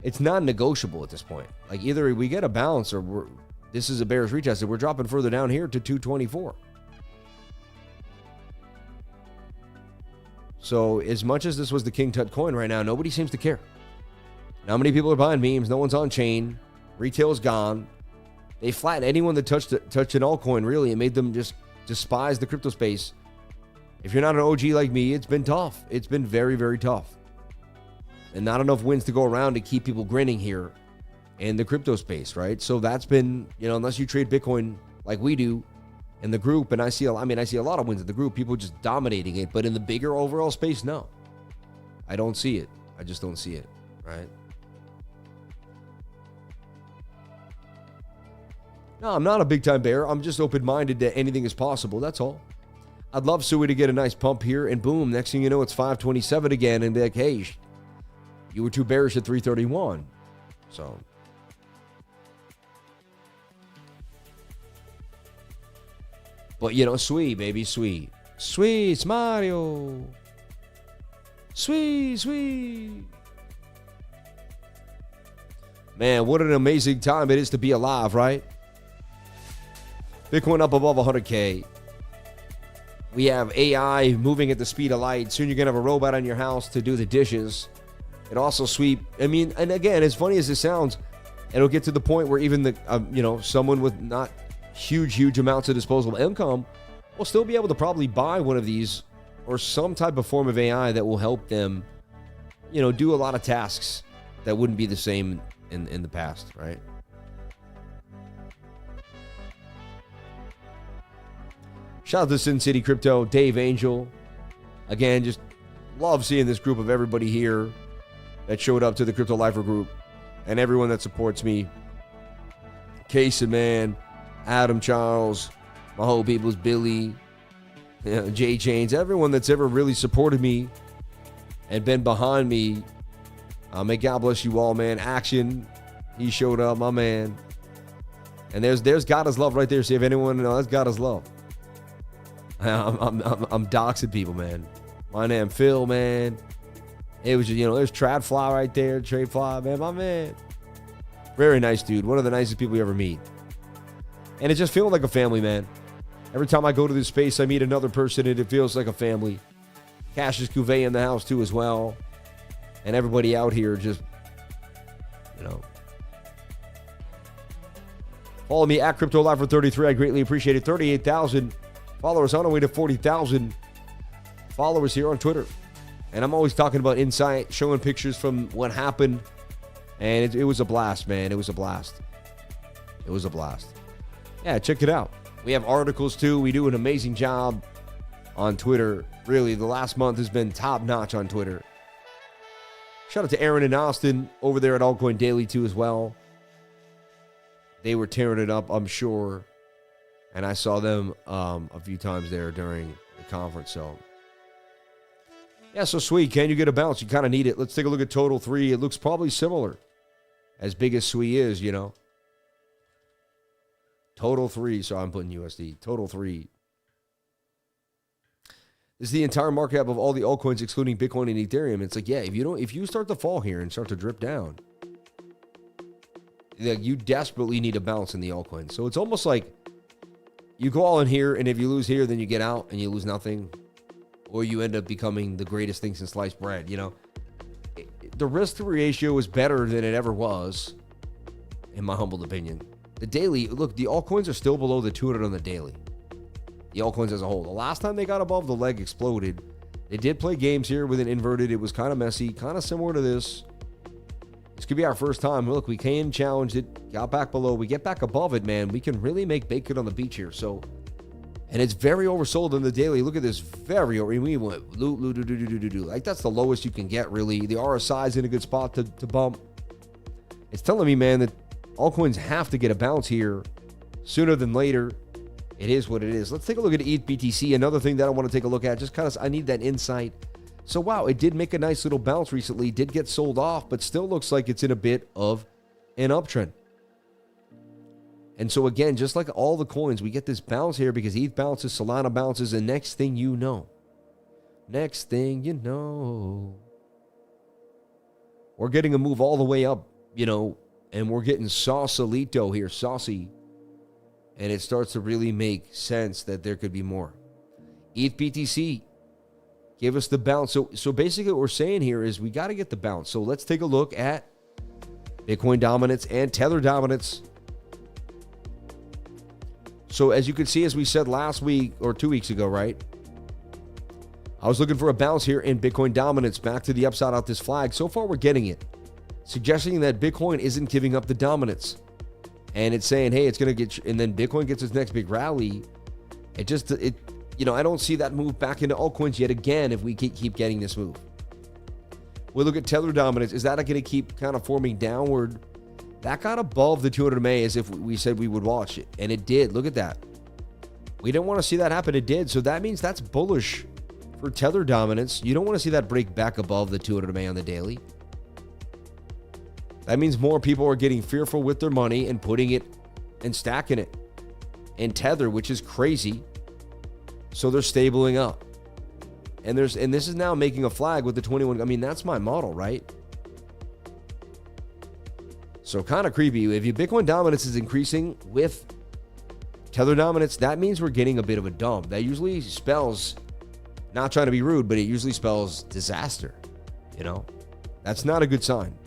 it's non-negotiable at this point. Like, either we get a bounce or this is a bearish retest and we're dropping further down here to 224. So as much as this was the King Tut coin right now, nobody seems to care. Not many people are buying memes. No one's on chain. Retail's gone. They flattened anyone that touched an altcoin, really, and made them just despise the crypto space. If you're not an OG like me, it's been tough. It's been very, very tough. And not enough wins to go around to keep people grinning here in the crypto space, right? So that's been, you know, unless you trade Bitcoin like we do in the group, and I see a lot of wins in the group, people just dominating it, but in the bigger overall space, no. I don't see it. I just don't see it, right? No, I'm not a big-time bear. I'm just open-minded that anything is possible. That's all. I'd love SUI to get a nice pump here, and boom, next thing you know, it's 527 again, and be like, hey, you were too bearish at 331. So, but, you know, SUI, baby, SUI. SUI, it's Mario. SUI, SUI. Man, what an amazing time it is to be alive, right? Bitcoin up above 100K. We have AI moving at the speed of light. Soon you're going to have a robot on your house to do the dishes. It also sweep. I mean, and again, as funny as it sounds, it'll get to the point where even the, you know, someone with not huge amounts of disposable income will still be able to probably buy one of these or some type of form of AI that will help them, you know, do a lot of tasks that wouldn't be the same in the past, right? Shout out to Sin City Crypto, Dave Angel. Again, just love seeing this group of everybody here that showed up to the Crypto Lifer group and everyone that supports me. Casey, man, Adam Charles, my whole people's Billy, you know, Jay Chains, everyone that's ever really supported me and been behind me. May God bless you all, man. Action, he showed up, my man. And there's God is love right there. See if anyone knows, that's God is love. I'm doxing people, man. My name Phil, man. It was just, you know, there's Tradfly right there, Tradefly, man, my man. Very nice dude. One of the nicest people you ever meet. And it just feels like a family, man. Every time I go to this space, I meet another person, and it feels like a family. Cassius Cuvée in the house, too, as well. And everybody out here just, you know. Follow me at CryptoLifer33. I greatly appreciate it. 38,000 followers on our way to 40,000 followers here on Twitter. And I'm always talking about insight, showing pictures from what happened. And it was a blast, man. It was a blast. It was a blast. Yeah, check it out. We have articles, too. We do an amazing job on Twitter. Really, the last month has been top-notch on Twitter. Shout out to Aaron and Austin over there at Altcoin Daily, too, as well. They were tearing it up, I'm sure. And I saw them a few times there during the conference. So, yeah, so sweet. Can you get a bounce? You kind of need it. Let's take a look at Total 3. It looks probably similar. As big as SWE is, you know. Total 3. So I'm putting USD. Total 3. This is the entire market cap of all the altcoins, excluding Bitcoin and Ethereum. It's like, yeah, if you start to fall here and start to drip down, you desperately need a bounce in the altcoins. So it's almost like you go all in here, and if you lose here, then you get out and you lose nothing, or you end up becoming the greatest thing since sliced bread. You know, the risk to ratio is better than it ever was, in my humble opinion. The daily, look, the altcoins are still below the 200 on the daily. The altcoins as a whole. The last time they got above, the leg exploded. They did play games here with an inverted. It was kind of messy, kind of similar to this. This could be our first time. Look, we came, challenged it, got back below. We get back above it, man. We can really make bacon on the beach here. So, and it's very oversold in the daily. Look at this, very over. We went like that's the lowest you can get, really. The RSI is in a good spot to bump. It's telling me, man, that altcoins have to get a bounce here sooner than later. It is what it is. Let's take a look at ETH BTC. Another thing that I want to take a look at, just kind of, I need that insight. So, wow, it did make a nice little bounce recently. Did get sold off, but still looks like it's in a bit of an uptrend. And so, again, just like all the coins, we get this bounce here because ETH bounces, Solana bounces, and next thing you know, we're getting a move all the way up, you know, and we're getting sausalito here, saucy. And it starts to really make sense that there could be more. ETH BTC. Give us the bounce. So basically what we're saying here is we got to get the bounce. So let's take a look at Bitcoin dominance and Tether dominance. So as you can see, as we said last week or 2 weeks ago, right? I was looking for a bounce here in Bitcoin dominance back to the upside out this flag. So far, we're getting it. Suggesting that Bitcoin isn't giving up the dominance. And it's saying, hey, it's going to get, and then Bitcoin gets its next big rally. You know, I don't see that move back into altcoins yet again if we keep getting this move. We look at Tether dominance. Is that going to keep kind of forming downward? That got above the 200 MA as if we said we would watch it. And it did. Look at that. We didn't want to see that happen. It did. So that means that's bullish for Tether dominance. You don't want to see that break back above the 200 MA on the daily. That means more people are getting fearful with their money and putting it and stacking it in Tether, which is crazy. So they're stabling up. And this is now making a flag with the 21. I mean, that's my model, right? So kind of creepy. If your Bitcoin dominance is increasing with Tether dominance, that means we're getting a bit of a dump. That usually spells, not trying to be rude, but it usually spells disaster. You know, that's not a good sign.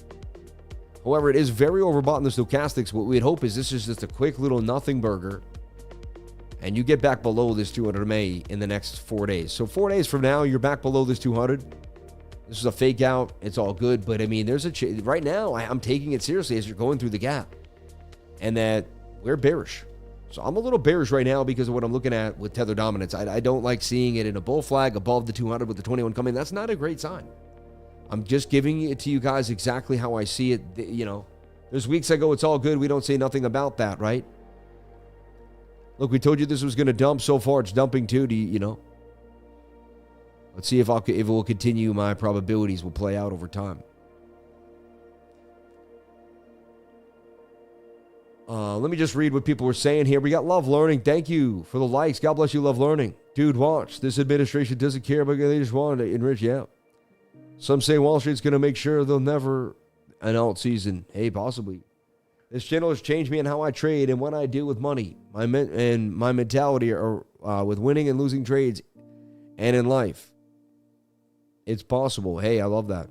However, it is very overbought in the stochastics. What we'd hope is this is just a quick little nothing burger. And you get back below this 200 MA in the next 4 days. So 4 days from now, you're back below this 200. This is a fake out. It's all good. But, I mean, there's right now, I'm taking it seriously as you're going through the gap. And that we're bearish. So I'm a little bearish right now because of what I'm looking at with Tether dominance. I don't like seeing it in a bull flag above the 200 with the 21 coming. That's not a great sign. I'm just giving it to you guys exactly how I see it. You know, there's weeks I go, it's all good. We don't say nothing about that, right? Look, we told you this was going to dump. So far, it's dumping too. You know? Let's see if it will continue. My probabilities will play out over time. Let me just read what people were saying here. We got Love Learning. Thank you for the likes. God bless you, Love Learning. Dude, watch. This administration doesn't care, but they just want to enrich you out. Some say Wall Street's going to make sure they'll never an alt season. Hey, possibly. This channel has changed me in how I trade and what I do with money. My mentality are with winning and losing trades and in life. It's possible. Hey, I love that.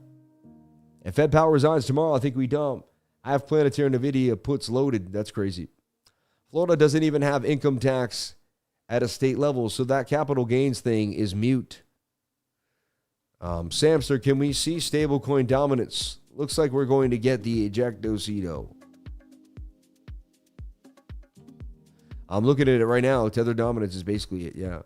If Fed power resigns tomorrow, I think we dump. I have Planetary NVIDIA puts loaded. That's crazy. Florida doesn't even have income tax at a state level, so that capital gains thing is mute. Samster, can we see stablecoin dominance? Looks like we're going to get the ejectocito. I'm looking at it right now. Tether dominance is basically it, yeah.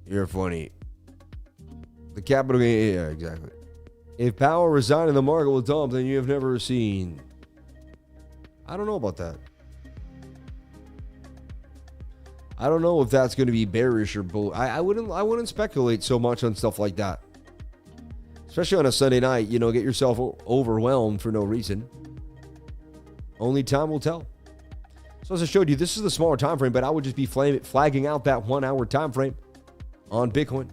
You're funny. The capital gain, yeah, exactly. If Powell resigned and the market will dump, then you have never seen. I don't know about that. I don't know if that's going to be bearish or bull. I wouldn't speculate so much on stuff like that. Especially on a Sunday night, you know, get yourself overwhelmed for no reason. Only time will tell. So as I showed you, this is the smaller time frame, but I would just be flagging out that 1 hour time frame on Bitcoin.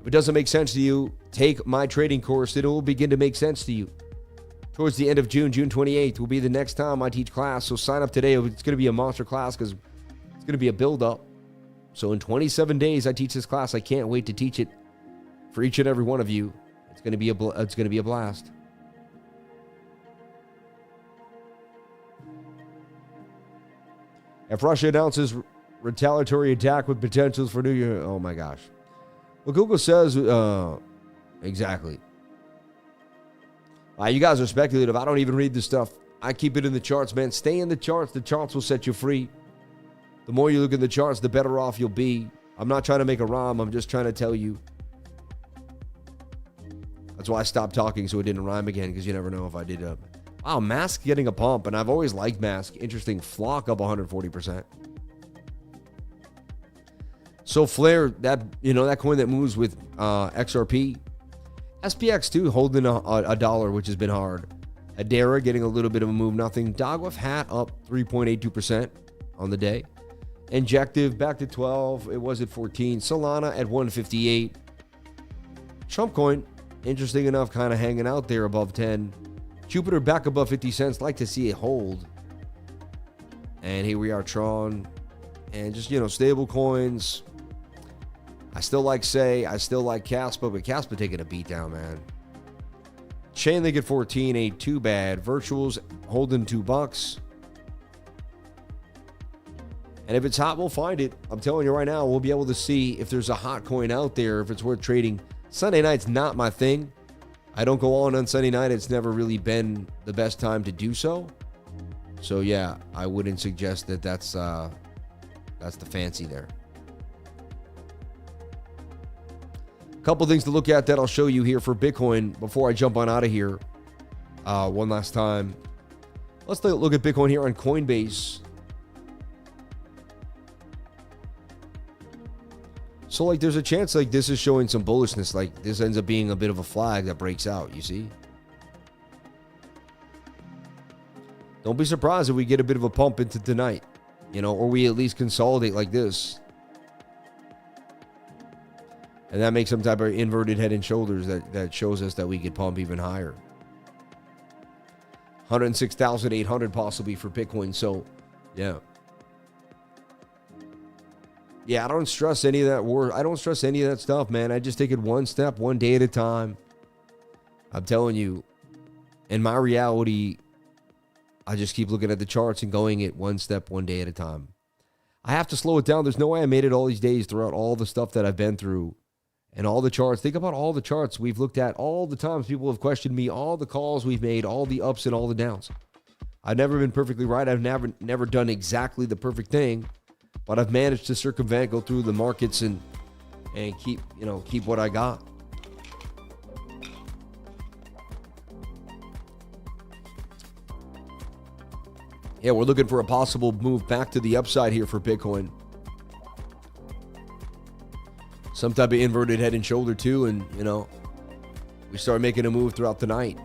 If it doesn't make sense to you, take my trading course. It will begin to make sense to you. Towards the end of June, June 28th, will be the next time I teach class. So sign up today. It's going to be a monster class because it's going to be a build-up. So in 27 days, I teach this class. I can't wait to teach it for each and every one of you. It's going to be a blast. If Russia announces retaliatory attack with potentials for New Year, oh my gosh. Well, Google says exactly. You guys are speculative. I don't even read this stuff. I keep it in the charts, man. Stay in the charts. The charts will set you free. The more you look at the charts, the better off you'll be. I'm not trying to make a rhyme. I'm just trying to tell you. That's why I stopped talking so it didn't rhyme again, because you never know if I did. Wow, Mask getting a pump, and I've always liked Mask. Interesting. Flock up 140%. So Flare, that coin that moves with XRP. SPX2 holding a dollar, which has been hard. Adara getting a little bit of a move, nothing. Dogwoof Hat up 3.82% on the day. Injective back to 12. It was at 14. Solana at 158. Trump coin, interesting enough, kind of hanging out there above 10. Jupiter back above 50 cents. Like to see it hold. And here we are, Tron. And just, stable coins. I still like Say. I still like Caspa, but Caspa taking a beat down, man. Chainlink at 14 ain't too bad. Virtuals holding $2. And if it's hot, we'll find it. I'm telling you right now, we'll be able to see if there's a hot coin out there, if it's worth trading. Sunday night's not my thing. I don't go on Sunday night. It's never really been the best time to do so. So yeah, I wouldn't suggest that that's the fancy there. Couple things to look at that I'll show you here for Bitcoin before I jump on out of here one last time. Let's take a look at Bitcoin here on Coinbase. So like there's a chance like this is showing some bullishness, like this ends up being a bit of a flag that breaks out, you see? Don't be surprised if we get a bit of a pump into tonight, or we at least consolidate like this. And that makes some type of inverted head and shoulders that shows us that we could pump even higher. 106,800 possibly for Bitcoin. So, yeah. Yeah, I don't stress any of that work. I don't stress any of that stuff, man. I just take it one step, one day at a time. I'm telling you, in my reality, I just keep looking at the charts and going it one step, one day at a time. I have to slow it down. There's no way I made it all these days throughout all the stuff that I've been through. And all the charts. Think about all the charts we've looked at, all the times people have questioned me, all the calls we've made, all the ups and all the downs. I've never been perfectly right. I've never done exactly the perfect thing, but I've managed to circumvent, go through the markets and keep what I got. Yeah, we're looking for a possible move back to the upside here for Bitcoin. Some type of inverted head and shoulder too, and we start making a move throughout the night.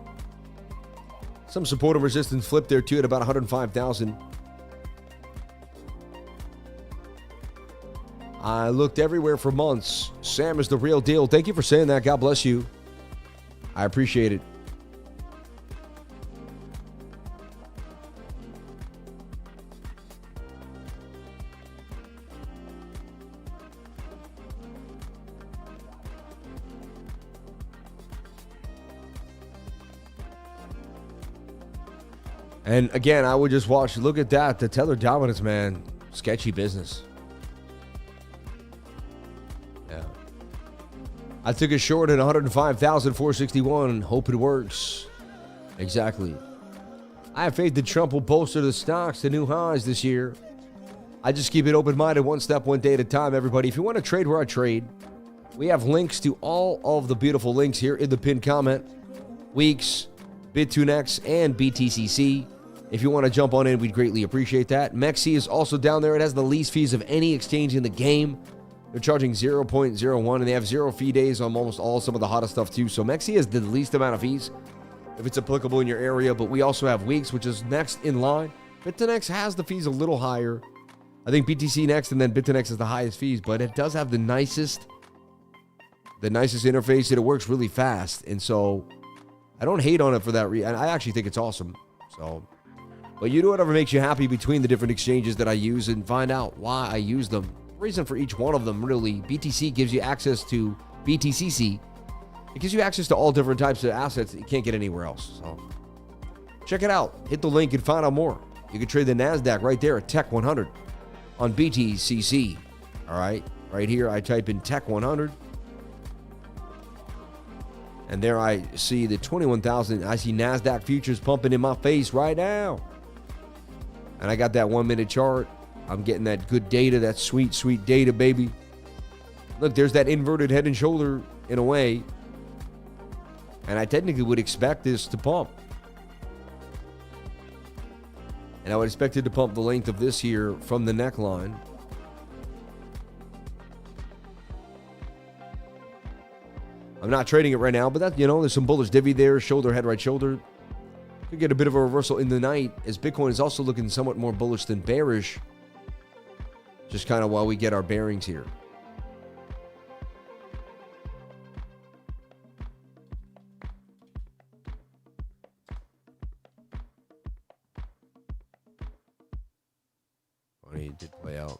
Some support and resistance flip there too at about 105,000. I looked everywhere for months. Sam is the real deal. Thank you for saying that. God bless you. I appreciate it. And again, I would just watch. Look at that. The Tether dominance, man. Sketchy business. Yeah. I took a short at 105,461. Hope it works. Exactly. I have faith that Trump will bolster the stocks to new highs this year. I just keep it open-minded, one step, one day at a time, everybody. If you want to trade where I trade, we have links to all of the beautiful links here in the pinned comment. Weeks, Bit2Nex, and BTCC. If you want to jump on in, we'd greatly appreciate that. Mexi is also down there. It has the least fees of any exchange in the game. They're charging 0.01, and they have 0 fee days on almost some of the hottest stuff, too. So Mexi has the least amount of fees, if it's applicable in your area. But we also have Weeks, which is next in line. Bit2Nex has the fees a little higher. I think BTC next, and then Bit2Nex is the highest fees. But it does have the nicest interface, and it works really fast. And so I don't hate on it for that reason. I actually think it's awesome. So, but you do whatever makes you happy between the different exchanges that I use and find out why I use them. Reason for each one of them, really. BTC gives you access to BTCC. It gives you access to all different types of assets that you can't get anywhere else. So check it out. Hit the link and find out more. You can trade the NASDAQ right there at Tech 100 on BTCC. All right. Right here, I type in Tech 100. And there I see the 21,000. I see NASDAQ futures pumping in my face right now. And I got that 1 minute chart. I'm getting that good data, that sweet, sweet data, baby. Look, there's that inverted head and shoulder in a way. And I technically would expect this to pump. And I would expect it to pump the length of this here from the neckline. I'm not trading it right now, but that, there's some bullish divvy there. Shoulder, head, right shoulder. Could get a bit of a reversal in the night, as Bitcoin is also looking somewhat more bullish than bearish. Just kind of while we get our bearings here. Funny, it did play out.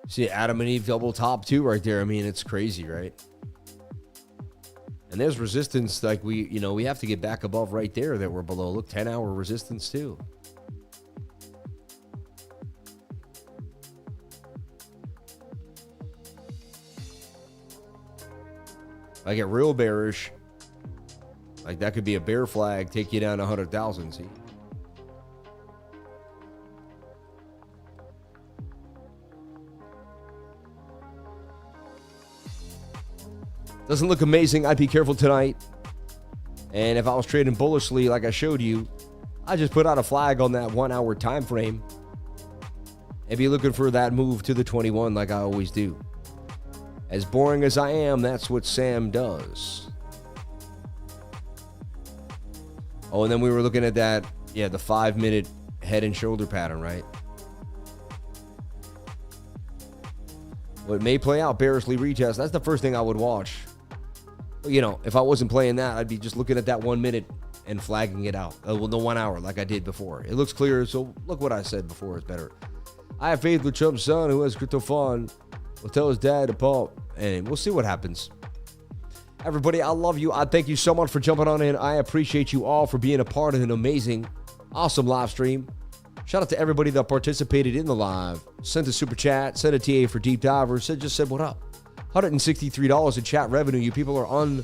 See Adam and Eve double top too right there. I mean, it's crazy, right? And there's resistance, like we have to get back above right there that we're below. Look, 10-hour resistance too. If I get real bearish, like that could be a bear flag, take you down 100,000, see? Doesn't look amazing. I'd be careful tonight. And if I was trading bullishly like I showed you, I'd just put out a flag on that 1 hour time frame and be looking for that move to the 21 like I always do. As boring as I am, that's what Sam does. Oh, and then we were looking at that, the 5-minute head and shoulder pattern, right? Well, it may play out bearishly retest. That's the first thing I would watch. If I wasn't playing that, I'd be just looking at that 1 minute and flagging it out. The 1 hour like I did before. It looks clear, so look what I said before is better. I have faith with Trump's son, who has crypto fund, will tell his dad to pump, and we'll see what happens. Everybody, I love you. I thank you so much for jumping on in. I appreciate you all for being a part of an amazing, awesome live stream. Shout out to everybody that participated in the live. Sent a super chat, sent a TA for deep divers, just said what up. $163 in chat revenue. You people are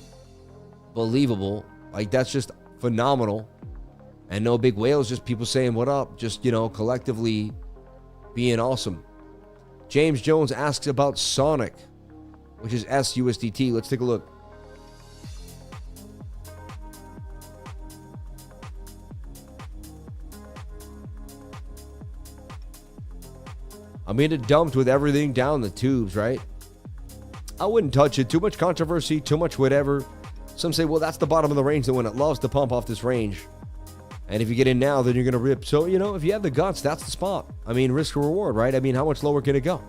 unbelievable. Like, that's just phenomenal. And no big whales, just people saying what up, just, collectively being awesome. James Jones asks about Sonic, which is SUSDT. Let's take a look. I mean, it dumped with everything down the tubes, right? I wouldn't touch it. Too much controversy, too much whatever. Some say, well, that's the bottom of the range, that when it loves to pump off this range. And if you get in now, then you're going to rip. So, if you have the guts, that's the spot. I mean, risk or reward, right? I mean, how much lower can it go?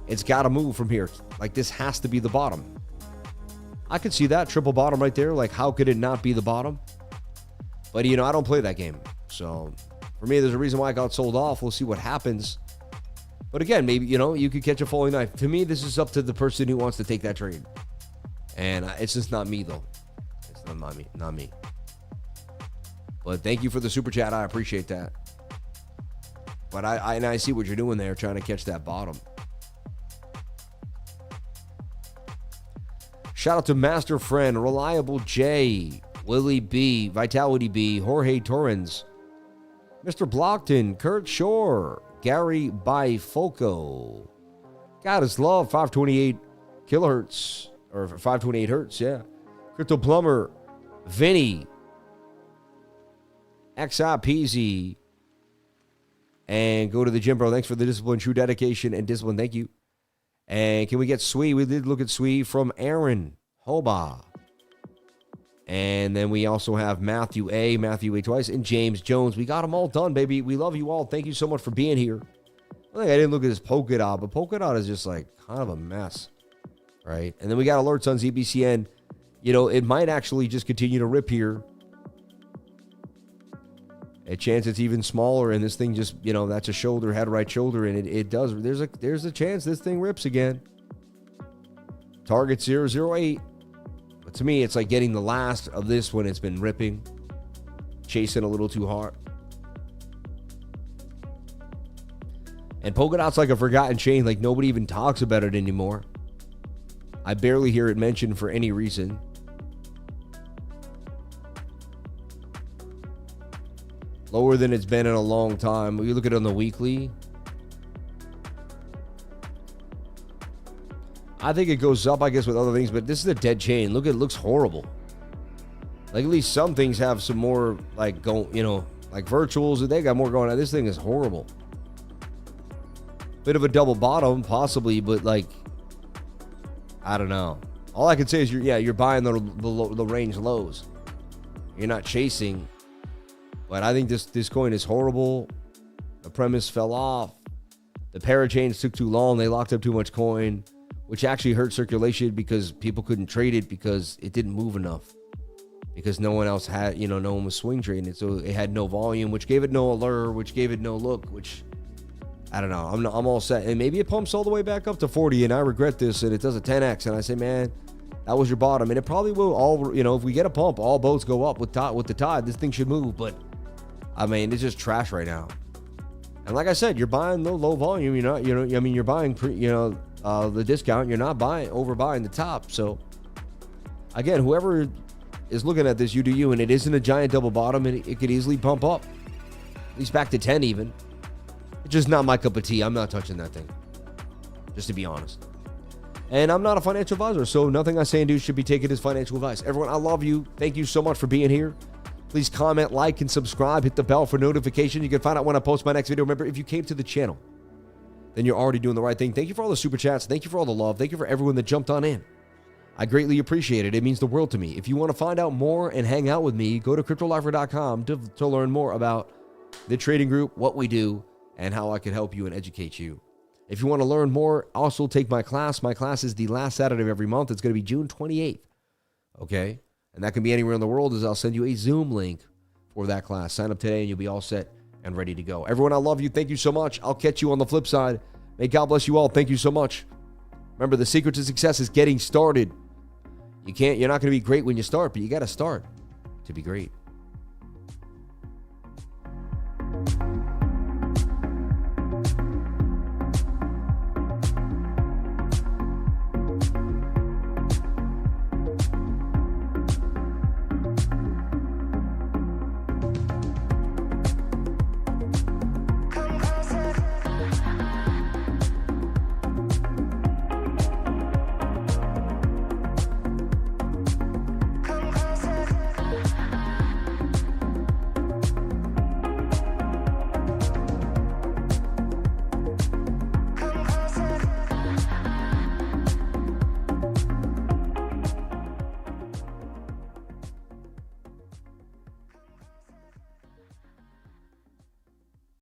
It's got to move from here. Like, this has to be the bottom. I could see that triple bottom right there. Like, how could it not be the bottom? But, I don't play that game. So, For me, there's a reason why I got sold off. We'll see what happens. But again, maybe, you could catch a falling knife. To me, this is up to the person who wants to take that trade. And it's just not me, though. It's not me. But thank you for the super chat. I appreciate that. But I see what you're doing there, trying to catch that bottom. Shout out to Master Friend, Reliable J, Willie B, Vitality B, Jorge Torrens, Mr. Blockton, Kurt Shore, Gary Bifoco. God is love, 528 kilohertz, or 528 hertz, yeah. Crypto Plumber, Vinny, XIPZ, and go to the gym, bro. Thanks for the discipline, true dedication, and discipline. Thank you. And can we get Swee? We did look at Swee from Aaron Hoba. And then we also have Matthew A twice, and James Jones. We got them all done, baby. We love you all. Thank you so much for being here. I think I didn't look at this Polkadot, but Polkadot is just like kind of a mess, right? And then we got alerts on ZBCN. It might actually just continue to rip here. A chance it's even smaller, and this thing just, that's a shoulder, head right shoulder, and it does. There's a chance this thing rips again. Target 008. But to me, it's like getting the last of this when it's been ripping, chasing a little too hard. And Polkadot's like a forgotten chain. Like nobody even talks about it anymore. I barely hear it mentioned for any reason. Lower than it's been in a long time. We look at it on the weekly. I think it goes up, I guess, with other things, but this is a dead chain. Look, it looks horrible. Like at least some things have some more like like virtuals. They got more going on. This thing is horrible. Bit of a double bottom, possibly, but like, I don't know. All I can say is you're buying the range lows. You're not chasing. But I think this coin is horrible. The premise fell off. The parachains took too long. They locked up too much coin, which actually hurt circulation because people couldn't trade it because it didn't move enough. Because no one else had, no one was swing trading it. So it had no volume, which gave it no allure, which gave it no look, which, I don't know. I'm all set. And maybe it pumps all the way back up to 40, and I regret this, and it does a 10x. And I say, man, that was your bottom. And it probably will all, if we get a pump, all boats go up with the tide. This thing should move, but I mean, it's just trash right now. And like I said, you're buying the low volume. You're not, you're buying, the discount. You're not overbuying the top. So again, whoever is looking at this, you do you. And it isn't a giant double bottom, and it could easily pump up, at least back to 10 even. It's just not my cup of tea. I'm not touching that thing, just to be honest. And I'm not a financial advisor, so nothing I say and do should be taken as financial advice. Everyone, I love you. Thank you so much for being here. Please comment, like, and subscribe. Hit the bell for notification. You can find out when I post my next video. Remember, if you came to the channel, then you're already doing the right thing. Thank you for all the super chats. Thank you for all the love. Thank you for everyone that jumped on in. I greatly appreciate it. It means the world to me. If you want to find out more and hang out with me, go to cryptolifer.com to learn more about the trading group, what we do, and how I can help you and educate you. If you want to learn more, also take my class. My class is the last Saturday of every month. It's going to be June 28th. Okay? And that can be anywhere in the world, as I'll send you a Zoom link for that class. Sign up today and you'll be all set and ready to go. Everyone, I love you. Thank you so much. I'll catch you on the flip side. May God bless you all. Thank you so much. Remember, the secret to success is getting started. You're not going to be great when you start, but you got to start to be great.